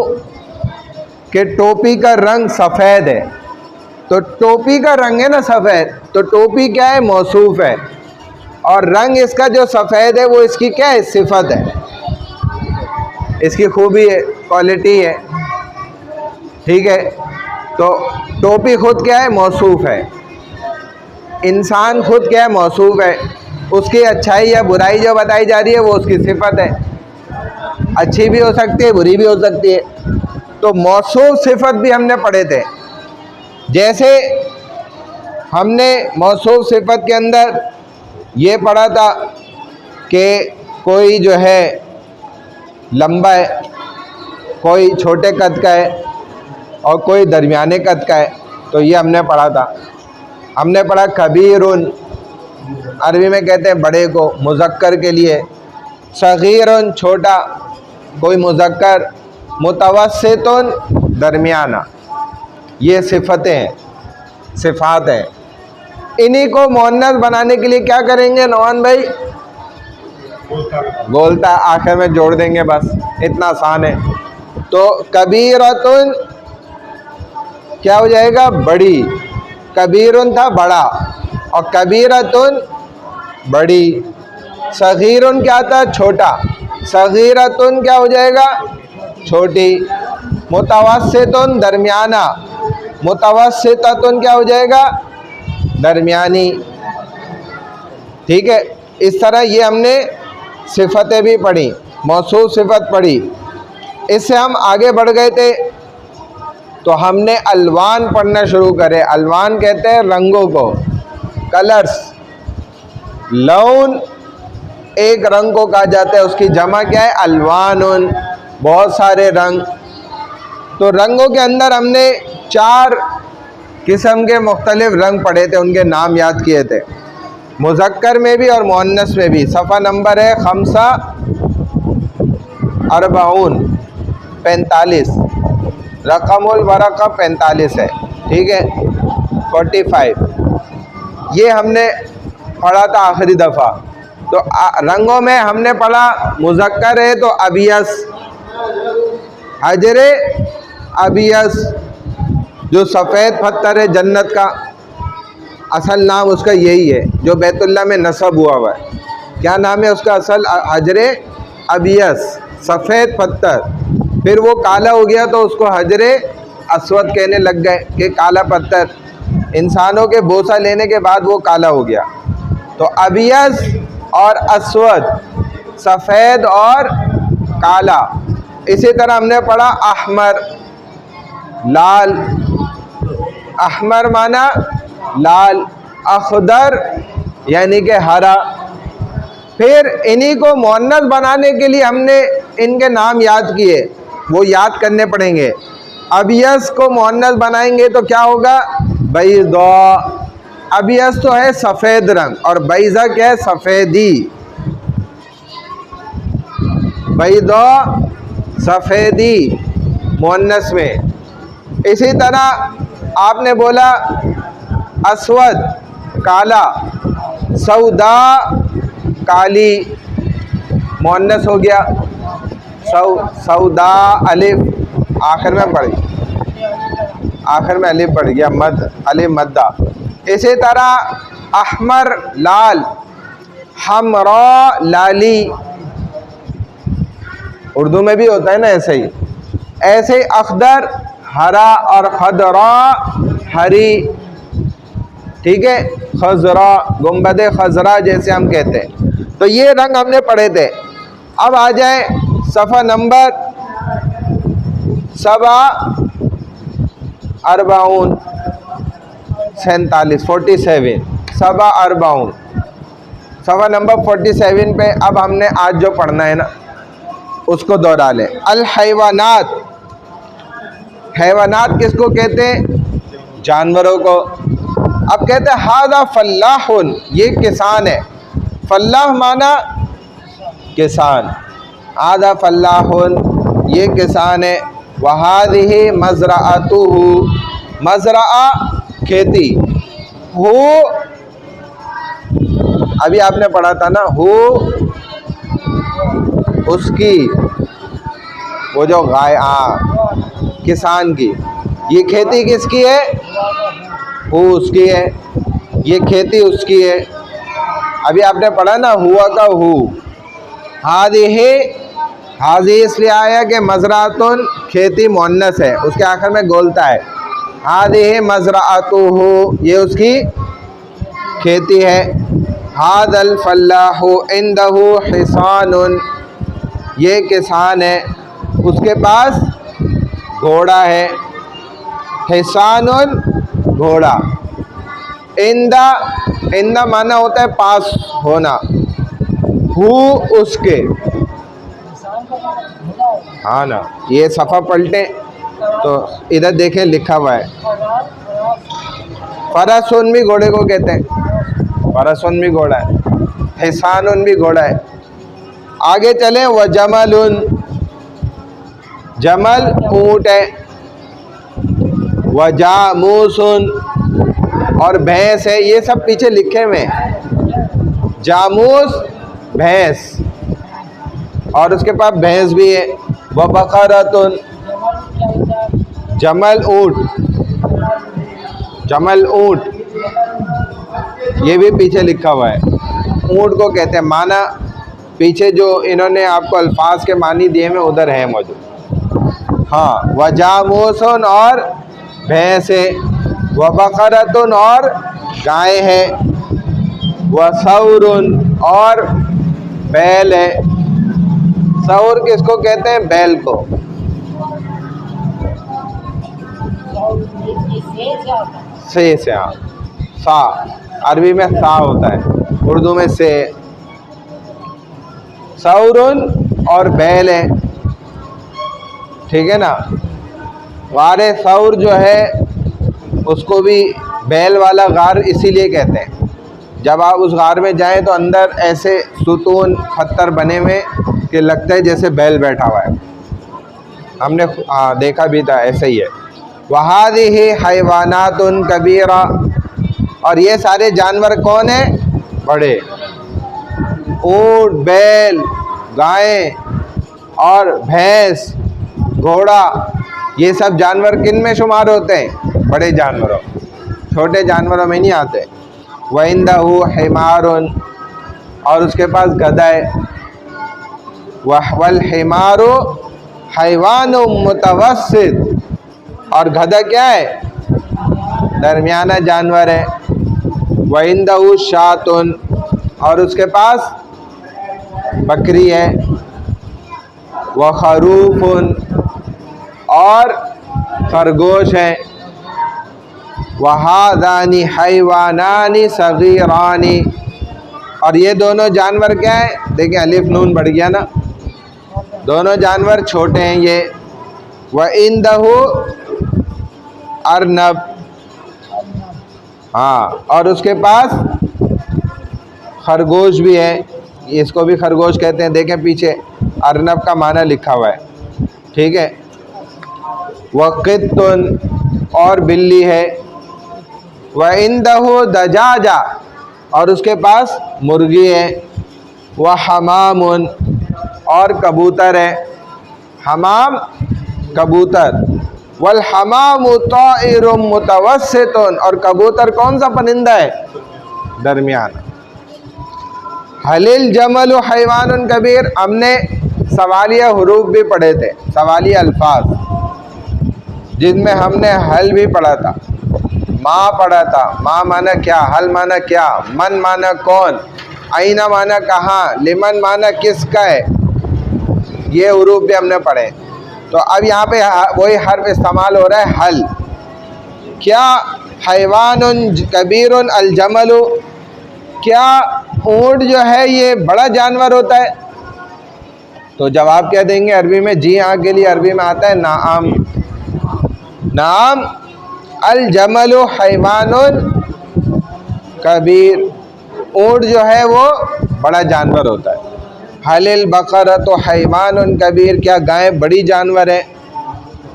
कि टोपी का रंग सफ़ेद है, तो टोपी का रंग है ना सफ़ेद, तो टोपी क्या है? मौसूफ़ है। और रंग इसका जो सफ़ेद है वो इसकी क्या है? सिफ़त है, इसकी खूबी है, क्वालिटी है। ठीक है, तो टोपी खुद क्या है? मौसूफ़ है। इंसान खुद क्या है? मौसूफ़ है। उसकी अच्छाई या बुराई जो बताई जा रही है वो उसकी सिफ़त है, अच्छी भी हो सकती है, बुरी भी हो सकती है। तो मौसूफ़ सिफ़त भी हमने पढ़े थे। जैसे हमने मौसूफ़ सिफ़त के अंदर ये पढ़ा था कि कोई जो है लंबा है, कोई छोटे कद का है और कोई दरमियाने कद का है। तो ये हमने पढ़ा था। हमने पढ़ा कबीरुन, अरबी में कहते हैं बड़े को, मुज़क्कर के लिए। सगीरुन, छोटा, कोई मुज़क्कर। मुतवस्सितुन, दरमियाना। ये सिफ़तें हैं, सिफ़ात हैं। इन्हीं को मुअन्नस बनाने के लिए क्या करेंगे नौमान भाई? गोलता आखिर में जोड़ देंगे, बस इतना आसान है। तो कबीरतुन क्या हो जाएगा? बड़ी। कबीरुन था बड़ा, और कबीरतुन बड़ी। सगीरुन क्या था? छोटा। सगीरतुन क्या हो जाएगा? छोटी। मुतवस्सितुन दरमियाना। मुतवस्सिततुन क्या हो जाएगा? दरमियानी। ठीक है, इस तरह ये हमने सिफ़तें भी पढ़ी, मौसूफ़ सिफ़त पढ़ी। इससे हम आगे बढ़ गए थे तो हमने अलवान पढ़ना शुरू करे। अलवान कहते हैं रंगों को, कलर्स। लौन एक रंग को कहा जाता है, उसकी जमा क्या है? अलवानुन, बहुत सारे रंग। तो रंगों के अंदर हमने 4 किस्म के मुख्तलिफ रंग पढ़े थे, उनके नाम याद किए थे, मुज़क्कर में भी और मुअन्नस में भी। सफ़ा नंबर है 45, रकमुल वरक़ा 45 है। ठीक है, 45 ये हमने पढ़ा था आखिरी दफ़ा। तो रंगों में हमने पढ़ा मुज़क्कर है तो अबियस, हजरे अबियस, जो सफ़ेद पत्थर है जन्नत का, असल नाम उसका यही है जो बैतुल्लाह में नस्ब हुआ है। क्या नाम है उसका असल? हजरे अबियस, सफ़ेद पत्थर। फिर वो काला हो गया तो उसको हजरे अस्वद कहने लग गए कि काला पत्थर। इंसानों के बोसा लेने के बाद वो काला हो गया। तो अबियस और अस्वद, सफ़ेद और काला। इसी तरह हमने पढ़ा अहमर, लाल। अहमर माना लाल। अखदर यानी कि हरा। फिर इन्हीं को मुअन्नस बनाने के लिए हमने इनके नाम याद किए, वो याद करने पड़ेंगे। अबियस को मुअन्नस बनाएंगे तो क्या होगा? बैज़ा। अबियस तो है सफ़ेद रंग और बैज़ा क्या है? सफ़ेदी। बैदा सफ़ेदी मुअन्नस में। इसी तरह आपने बोला अस्वद काला, सौदा काली मुअन्नस हो गया, सौदा अलिफ आखिर में पड़ गया, आखिर में अलिफ पड़ गया, मद अलिफ मद्दा। इसी तरह अहमर लाल, हमरा लाली, उर्दू में भी होता है ना ऐसे ही। ऐसे अखदर हरा और खदरा हरी, ठीक है, खजरा गुंबद खजरा जैसे हम कहते हैं। तो ये रंग हमने पढ़े थे। अब आ जाए सफ़ा नंबर 47 सफ़ा नंबर 47 पे अब हमने आज जो पढ़ना है ना उसको दोहरा लें। अल हैवानात, हैवानात किसको कहते हैं? जानवरों को। अब कहते हैं हादा फल्लाहुन, ये किसान है। फल्लाह माना किसान, हादा फल्लाहुन ये किसान है। वहादिही मज़राअतुहु, मज़राअ खेती, हो अभी आपने पढ़ा था ना, हो उसकी, वो जो गाय किसान की, ये खेती किसकी है? वो उसकी है, ये खेती उसकी है। अभी आपने पढ़ा ना हुआ का हु। हाजी इसलिए आया कि मज़रातुन खेती मुअन्नस है, उसके आखिर में गोलता है। हादी मज़राअतुहु ये उसकी खेती है। हादल फल्लाहु इंदहु हिसानुन ये किसान है, उसके पास घोड़ा है। हिसानुन घोड़ा। इंदा, इंदा माना होता है पास होना। हु उसके, हाँ ना, ये सफ़ा पलटे तो इधर देखें लिखा हुआ है। फरसुन भी घोड़े को कहते हैं, फरसुन भी घोड़ा है, हिसानुन भी घोड़ा है। आगे चले, व जमलुन, जमल ऊँट है। व जामूसुन और भैंस है। ये सब पीछे लिखे हुए हैं। जामूस भैंस, और उसके पास भैंस भी है। व बकरतुन, जमल ऊँट, जमल ऊँट ये भी पीछे लिखा हुआ है। ऊँट को कहते हैं, माना पीछे जो इन्होंने आपको अल्फाज के मानी दिए में उधर है मौजूद। हाँ, व जामूसुन और भैंस है। व बकरतुन और गाय है। व सौरुन और बैल है। सौर किसको कहते हैं? बैल को। से हाँ, सा अरबी में सा होता है, उर्दू में से। सौरुन और बैल है, ठीक है ना। गारे सौर जो है उसको भी बैल वाला गार इसीलिए कहते हैं। जब आप उस गार में जाएं तो अंदर ऐसे सुतून पत्थर बने हुए कि लगता है जैसे बैल बैठा हुआ है। हमने देखा भी था, ऐसे ही है। वहादिही हैवानातुन कबीरा, और ये सारे जानवर कौन है? बड़े। ऊँट, बैल, गाय और भैंस, घोड़ा, ये सब जानवर किन में शुमार होते हैं? बड़े जानवरों, छोटे जानवरों में नहीं आते। वइंदहु हिमारुन, और उसके पास गधा है। वल हिमारु हैवानु मुतवस्सित, और गधा क्या है? दरमियाना जानवर है। वइंदहु शातुन, और उसके पास बकरी है। व खरूफुन, और खरगोश है। वहादानी हैवानानी सगीरानी, और ये दोनों जानवर क्या है? देखिए अलिफ नून बढ़ गया ना, दोनों जानवर छोटे हैं ये। व इंदहु अर्नब, हाँ, और उसके पास खरगोश भी है, इसको भी खरगोश कहते हैं। देखें पीछे अर्नब का माना लिखा हुआ है, ठीक है। वक़ित्तुन और बिल्ली है, व इंदहु दजाजा और उसके पास मुर्गी है, व हमामुन और कबूतर है, हमाम कबूतर, वल हमामु ताइरुम मुतवस्सितुन और कबूतर कौन सा परिंदा है, दरमियाना। हलिल जमल हैवानुन कबीर, हमने सवालिया हुरूफ भी पढ़े थे, सवालिया अल्फाज जिसमें हमने हल भी पढ़ा था, माँ पढ़ा था, माँ माना क्या, हल माना क्या, मन माना कौन, आईना माना कहाँ, लिमन माना किसका है, ये हुरूफ भी हमने पढ़े। तो अब यहाँ पे वही हर्फ इस्तेमाल हो रहा है, हल। क्या हैवानुन कबीरुन अलजमलु, क्या ऊँट जो है ये बड़ा जानवर होता है? तो जवाब क्या देंगे अरबी में, जी हाँ के लिए अरबी में आता है नाम। नाम अलजमलु हैवानुन कबीर, ऊँट जो है वो बड़ा जानवर होता है। हलिल बकरतु हैवानुन कबीर, क्या गाय बड़ी जानवर है?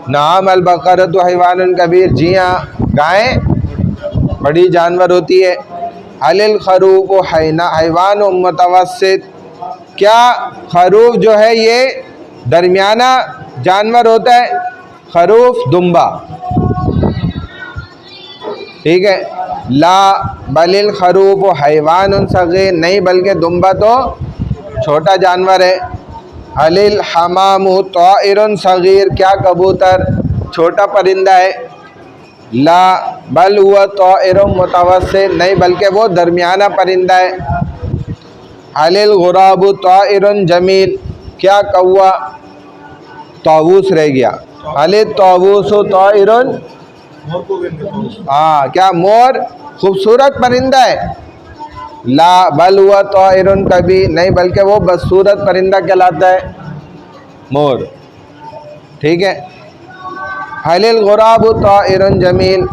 नाम अल बकरतु हैवानुन कबीर, जी हाँ गाय बड़ी जानवर होती है। हलिल खरूफ हैवानुन मुतवस्सित, क्या खरूफ जो है ये दरमियाना जानवर होता है? खरूफ दुम्बा, ठीक है। ला बलिल खरूफ हैवानुन सगीर, नहीं बल्कि दुम्बा तो छोटा जानवर है। हलिल हमामु ताइरुन सगीर, क्या कबूतर छोटा परिंदा है? ला बल हुआ ताइरुन मुतवस्सित, नहीं बल्कि वो दरमियाना परिंदा है। हलिल गुराबु ताइरुन जमील, क्या कौवा ताऊस रह गया, हलिल ताऊसु ताइरुन, हाँ क्या मोर खूबसूरत परिंदा है? ला बल हुआ ताइरुन कबीर, नहीं बल्कि वो बदसूरत परिंदा कहलाता है, मोर, ठीक है। हलिल गुराबु ताइरुन जमील,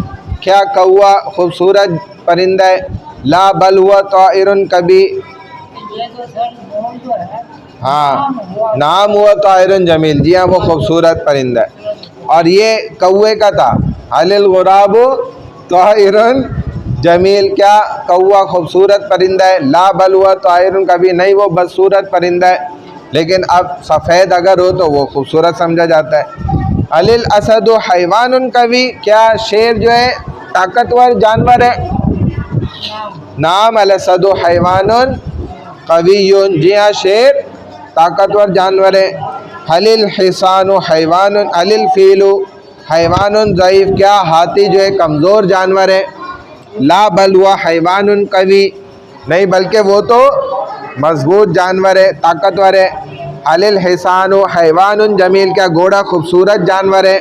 क्या कौवा खूबसूरत परिंदा है? ला बल हुआ ताइरुन कबीर, हाँ नाम हुआ ताइरुन जमील, जी हाँ वो खूबसूरत परिंदा है। और ये कौवे का था, हलिल गुराबु ताइरुन जमील, क्या कौवा खूबसूरत परिंदा है? ला बल हुआ ताइरुन कबीर, नहीं वो बदसूरत परिंदा है। लेकिन अब सफ़ेद अगर हो तो वो खूबसूरत समझा जाता है। हलिल असदु हैवानुन कवी, क्या शेर जो है ताकतवर जानवर है? नाम अल असदु हैवानुन कवियुन, जी हाँ शेर ताकतवर जानवर है। हलिल हिसानु हैवानुन, हलिल फीलु हैवानुन ज़ईफ़, क्या हाथी जो है कमज़ोर जानवर है? ला बल हुआ हैवानुन कवी, नहीं बल्कि वो तो मजबूत जानवर है, ताकतवर है। हलिल हिसानु हैवानुन जमील, क्या घोड़ा खूबसूरत जानवर है?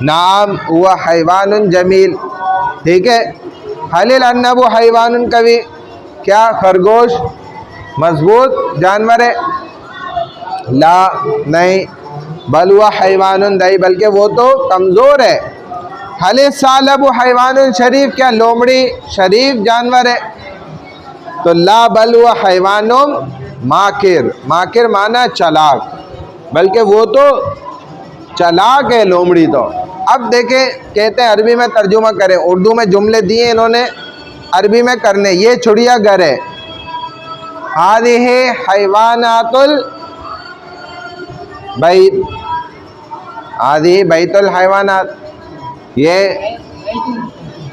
नाम हुआ हैवानुन जमील, ठीक है। हलिल अन्नबु हैवानुन कवी, क्या खरगोश मजबूत जानवर है? ला नहीं, बल हुआ हैवानुन दई, बल्कि वो तो कमज़ोर है। हलिल सालबु हैवानुन शरीफ, क्या लोमड़ी शरीफ जानवर है? तो ला बल हुआ हैवानुन माकिर, माकिर माना चालाक, बल्कि वो तो चालाक है लोमड़ी तो। अब देखें, कहते हैं अरबी में तर्जुमा करें, उर्दू में जुमले दिए इन्होंने, अरबी में करने। ये चिड़ियाघर है, हादिहे हैवानातुल बैत, आदि बैतुल हैवानात, ये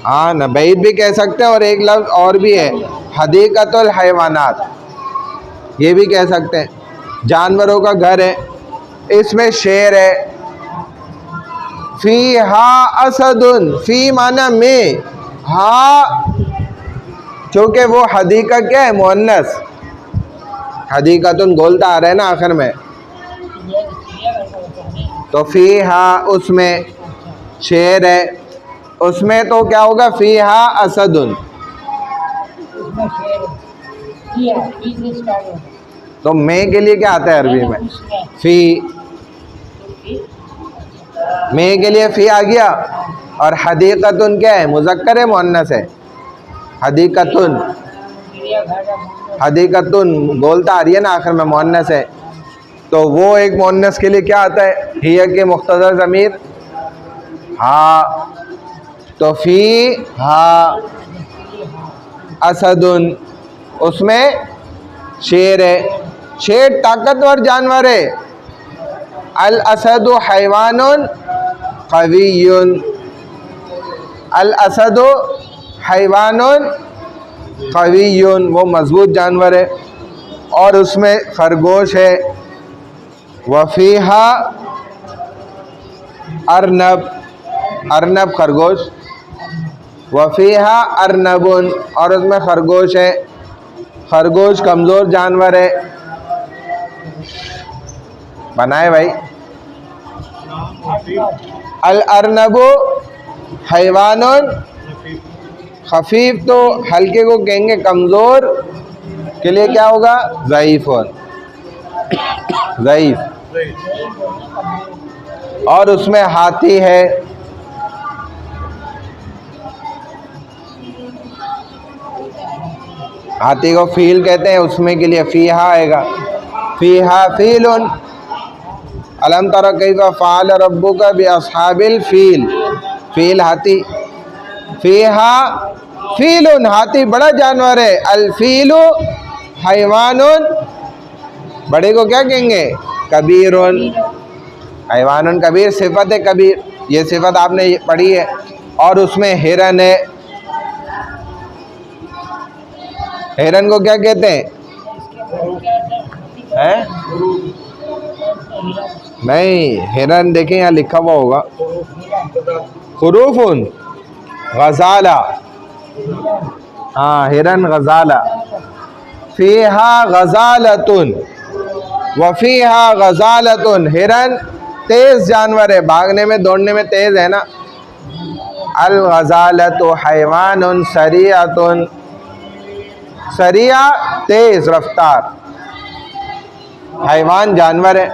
हाँ ना बैत भी कह सकते हैं, और एक लफ्ज़ और भी है हदीक़तुल हैवानात, ये भी कह सकते हैं, जानवरों का घर है। इसमें शेर है। फ़ी हा असदुन, फ़ी माना में, हा चूँकि वो हदीक़त क्या है, मुअन्नस, हदीक़तुन बोलता आ रहा है ना आखिर में, तो फ़ी हा उसमें शेर है, उसमें तो क्या होगा, फ़ी हा असदुन, तो मैं के लिए क्या आता है अरबी में, फ़ी, मैं के लिए फ़ी आ गया। और हदीक़तुन क्या है, मुज़क्कर है मुअन्नस है? हदीक़तुन, हदीक़तुन बोलता आ रही है ना आखिर में, मुअन्नस है। तो वो एक मुअन्नस के लिए क्या आता है? हिया के मुख्तसर ज़मीर हा, तो फी हा असदुन, उसमें शेर है। शेर ताकतवर जानवर है। अल असदु हैवानुन क़वियुन, अल असदु हैवानुन क़वियुन, वो मजबूत जानवर है। और उसमें खरगोश है। वफ़ीहा अर्नब, अर्नब खरगोश। वफ़ीहा अर्नबुन, और उसमें खरगोश है। खरगोश कमज़ोर जानवर है। बनाए भाई। अल अर्नबु हैवानुन खफीफ, तो हल्के को कहेंगे कमज़ोर के लिए क्या होगा? ज़ईफ़ुन, ज़ईफ़। और उसमें हाथी है। हाथी को फील कहते हैं, उसमें के लिए फ़ीहा आएगा। फ़ीहा फ़ीलुन, अलम तरा कैफ़ फ़अल रब्बुका बिअस्हाबिल फ़ील, फ़ील हाथी। फ़ीहा फ़ीलुन, हाथी बड़ा जानवर है। अल फ़ीलु हैवानुन, बड़े को क्या कहेंगे? कबीरुन, हैवानुन कबीर, सिफत है कबीर, ये सिफत आपने पढ़ी है। और उसमें हिरन है। हिरन को क्या कहते हैं? हैं? नहीं, हिरन देखें यहाँ लिखा हुआ होगा, खुरूफुन गज़ाला, हाँ हिरन गज़ाला। फ़ीहा गज़ालतुन, वफ़ीहा गज़ालतुन, हिरन तेज़ जानवर है, भागने में दौड़ने में तेज़ है ना। अल गज़ालतु हैवानुन सरियतुन, सरिया तेज़ रफ्तार, हैवान जानवर है।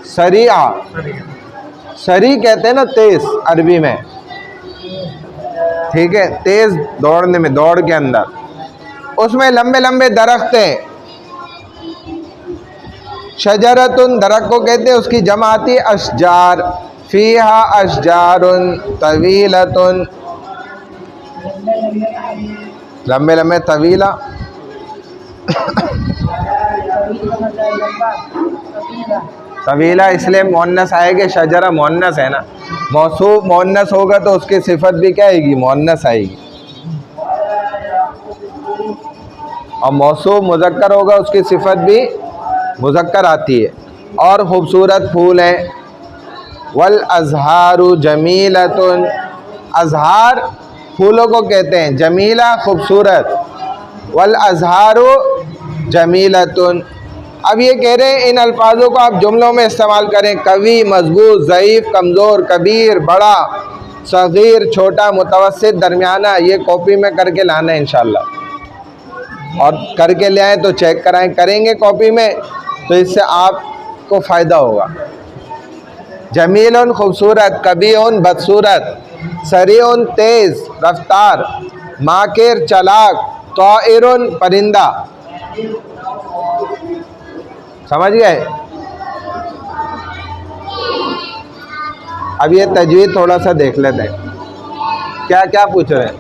सरिया, सरी कहते हैं ना तेज़ अरबी में, ठीक है, तेज़ दौड़ने में, दौड़ के अंदर। उसमें लंबे लंबे दरख्त हैं। शजरतुन, दरख्त को कहते हैं, उसकी जमा आती है अशजार। फ़ीहा अशजारुन तवीलतुन, लंबे लंबे तवीला। तवीला इसलिए मुअन्नस आएगी, शजरा मुअन्नस है ना। मौसूफ मुअन्नस होगा तो उसकी सिफत भी क्या आएगी? मुअन्नस आएगी। और मौसूफ मुज़क्कर होगा, उसकी सिफत भी मुज़क्कर आती है। और खूबसूरत फूल है। वल अज़हारु जमीलतुन, अज़हार फूलों को कहते हैं, जमीला खूबसूरत। वल अज़हारु जमीलतुन, अब ये कह रहे हैं इन अल्फाजों को आप जुमलों में इस्तेमाल करें। कवी मजबूत, ज़ईफ़ कमज़ोर, कबीर बड़ा, सग़ीर छोटा, मुतवस्सित दरमियाना, ये कॉपी में करके लाना है इंशाअल्लाह। और करके ले आएँ तो चेक कराएं, करेंगे कॉपी में तो इससे आपको फ़ायदा होगा। जमीलुन खूबसूरत, कबीहुन बदसूरत, सरीउन तेज़ रफ्तार, माकिर चालाक, ताइरुन परिंदा। समझ गए? अब ये तजवीज़ थोड़ा सा देख लेते हैं, क्या क्या पूछ रहे हैं।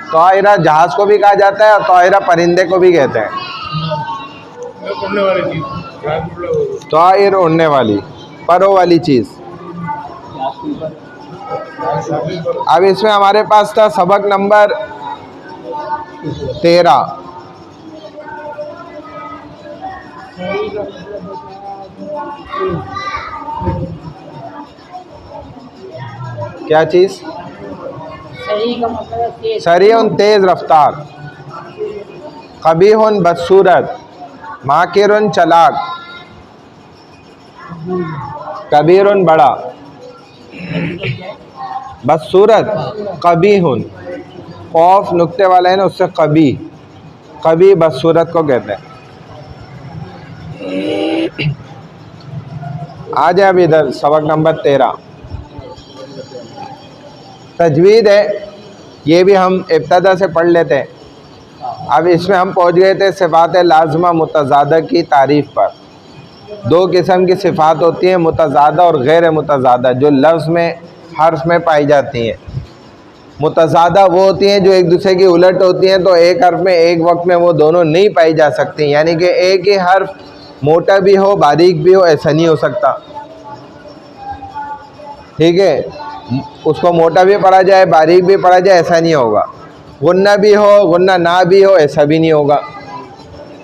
ताइरा जहाज़ को भी कहा जाता है और ताइरा परिंदे को भी कहते हैं। ताइर उड़ने वाली, परों वाली चीज़। अब इसमें हमारे पास था सबक नंबर 13। क्या चीज़? सरीउन तेज़ रफ्तार, कबीहुन बदसूरत, माकिरुन चालाक, कबीरुन बड़ा, बदसूरत कबीहुन, खौफ नुक्ते वाला है ना, उससे कबी, कबी बदसूरत को कहते हैं। आ जाए अब इधर सबक नंबर 13 तजवीद है, ये भी हम इब्तदा से पढ़ लेते हैं। अब इसमें हम पहुंच गए थे सिफ़ात लाज़िमा मुतज़ादा की तारीफ़ पर। दो किस्म की सिफ़ात होती हैं, मुतज़ादा और गैर मुतज़ादा, जो लफ्ज़ में हर्फ में पाई जाती हैं। मुतज़ादा वो होती हैं जो एक दूसरे की उलट होती हैं, तो एक हर्फ में एक वक्त में वो दोनों नहीं पाई जा सकती, यानी कि एक ही हर्फ मोटा भी हो बारीक भी हो, ऐसा नहीं हो सकता। ठीक है, उसको मोटा भी पढ़ा जाए बारीक भी पढ़ा जाए, ऐसा नहीं होगा। गुन्ना भी हो गुन्ना ना भी हो, ऐसा भी नहीं होगा,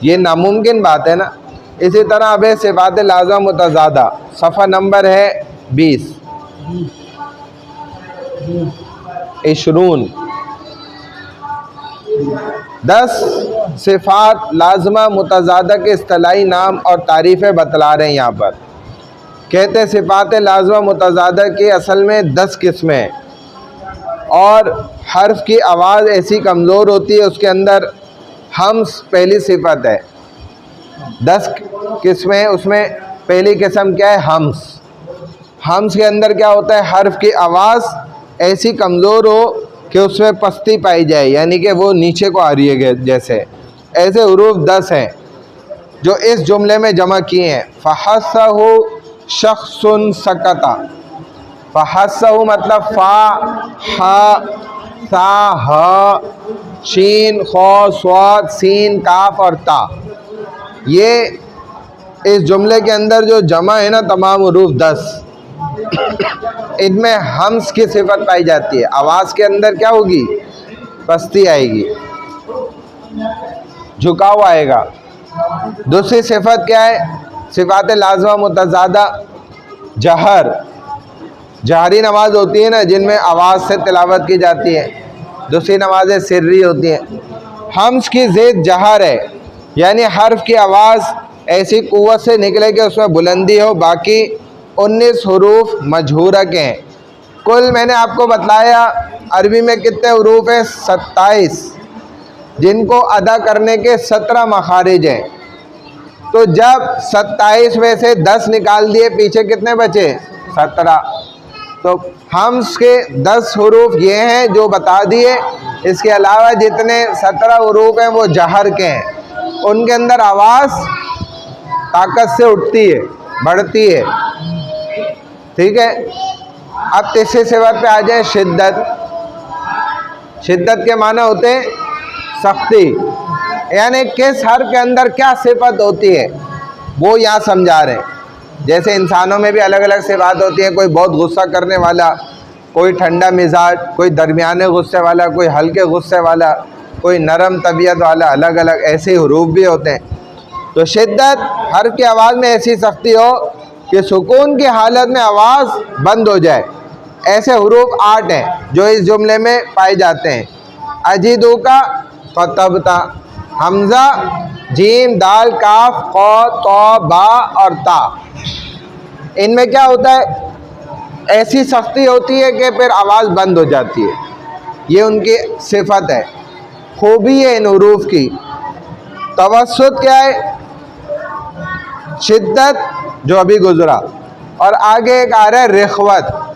ये नामुमकिन बात है ना। इसी तरह अब है सिफ़ात लाज़िमा मुतज़ादा, सफ़ा नंबर है 20 इशरून। 10 सिफ़ात लाज़िमा मुतज़ादा के इस्तिलाही नाम और तारीफ़ें बतला रहे हैं। यहाँ पर कहते हैं सिफ़ात लाज़िमा मुतज़ादा की असल में 10 किस्में हैं, और हर्फ की आवाज़ ऐसी कमज़ोर होती है, उसके अंदर हम्स पहली सिफत है। 10 किस्में, उसमें पहली किस्म क्या है? हम्स। हम्स के अंदर क्या होता है? हर्फ की आवाज़ ऐसी कमज़ोर हो कि उसमें पस्ती पाई जाए, यानी कि वो नीचे को आ रही है जैसे। ऐसे हुरूफ 10 हैं जो इस जुमले में जमा किए हैं। फ़हस्सहु शख्सुन सकता। फ़हस्सहु मतलब फ़ा हा सा हा शीन खौ स्वाद सीन काफ और ता, ये इस जुमले के अंदर जो जमा है ना तमाम हुरूफ 10, इनमें हम्स की सिफत पाई जाती है। आवाज़ के अंदर क्या होगी? पस्ती आएगी, झुकाव आएगा। दूसरी सिफत क्या है? सिफ़ात लाज़िमा मुतज़ादा जहर, जहरी नमाज होती है ना जिनमें आवाज़ से तिलावत की जाती है, दूसरी नमाज़ें सिर्री होती हैं। हम्स की ज़िद जहर है, यानी हर्फ की आवाज़ ऐसी क़ुव्वत से निकले कि उसमें बुलंदी हो। बाकी 19 हुरूफ मजहूरा के हैं। कुल मैंने आपको बतलाया अरबी में कितने हुरूफ हैं? 27, जिनको अदा करने के 17 मखारिज हैं। तो जब 27 में से 10 निकाल दिए, पीछे कितने बचे? 17। तो हम्स के 10 हुरूफ ये हैं जो बता दिए। इसके अलावा जितने 17 हुरूफ हैं वो जहर के हैं, उनके अंदर आवाज़ ताकत से उठती है, बढ़ती है। ठीक है, अब तीसरी सिफत पे आ जाए, शिद्दत। शिद्दत के माना होते हैं सख्ती, यानी किस हर्फ के अंदर क्या सिफत होती है वो यहाँ समझा रहे हैं। जैसे इंसानों में भी अलग अलग सिफात होती है, कोई बहुत गुस्सा करने वाला, कोई ठंडा मिजाज, कोई दरमियाने गुस्से वाला, कोई हल्के गुस्से वाला, कोई नरम तबीयत वाला, अलग अलग ऐसे हुरूफ भी होते हैं। तो शिद्दत, हर्फ की आवाज़ में ऐसी सख्ती हो कि सुकून की हालत में आवाज़ बंद हो जाए। ऐसे हुरूफ 8 हैं जो इस जुमले में पाए जाते हैं। अजीदू का क़तबता, हमज़ा जीम दाल काफ क़ौ तौ बा और ता, इनमें क्या होता है? ऐसी सख्ती होती है कि फिर आवाज़ बंद हो जाती है। ये उनकी सिफत है, खूबी है इन हुरूफ की। तवस्सुत क्या है? शिद्दत जो अभी गुजरा, और आगे एक आ रहा है रिख्वत।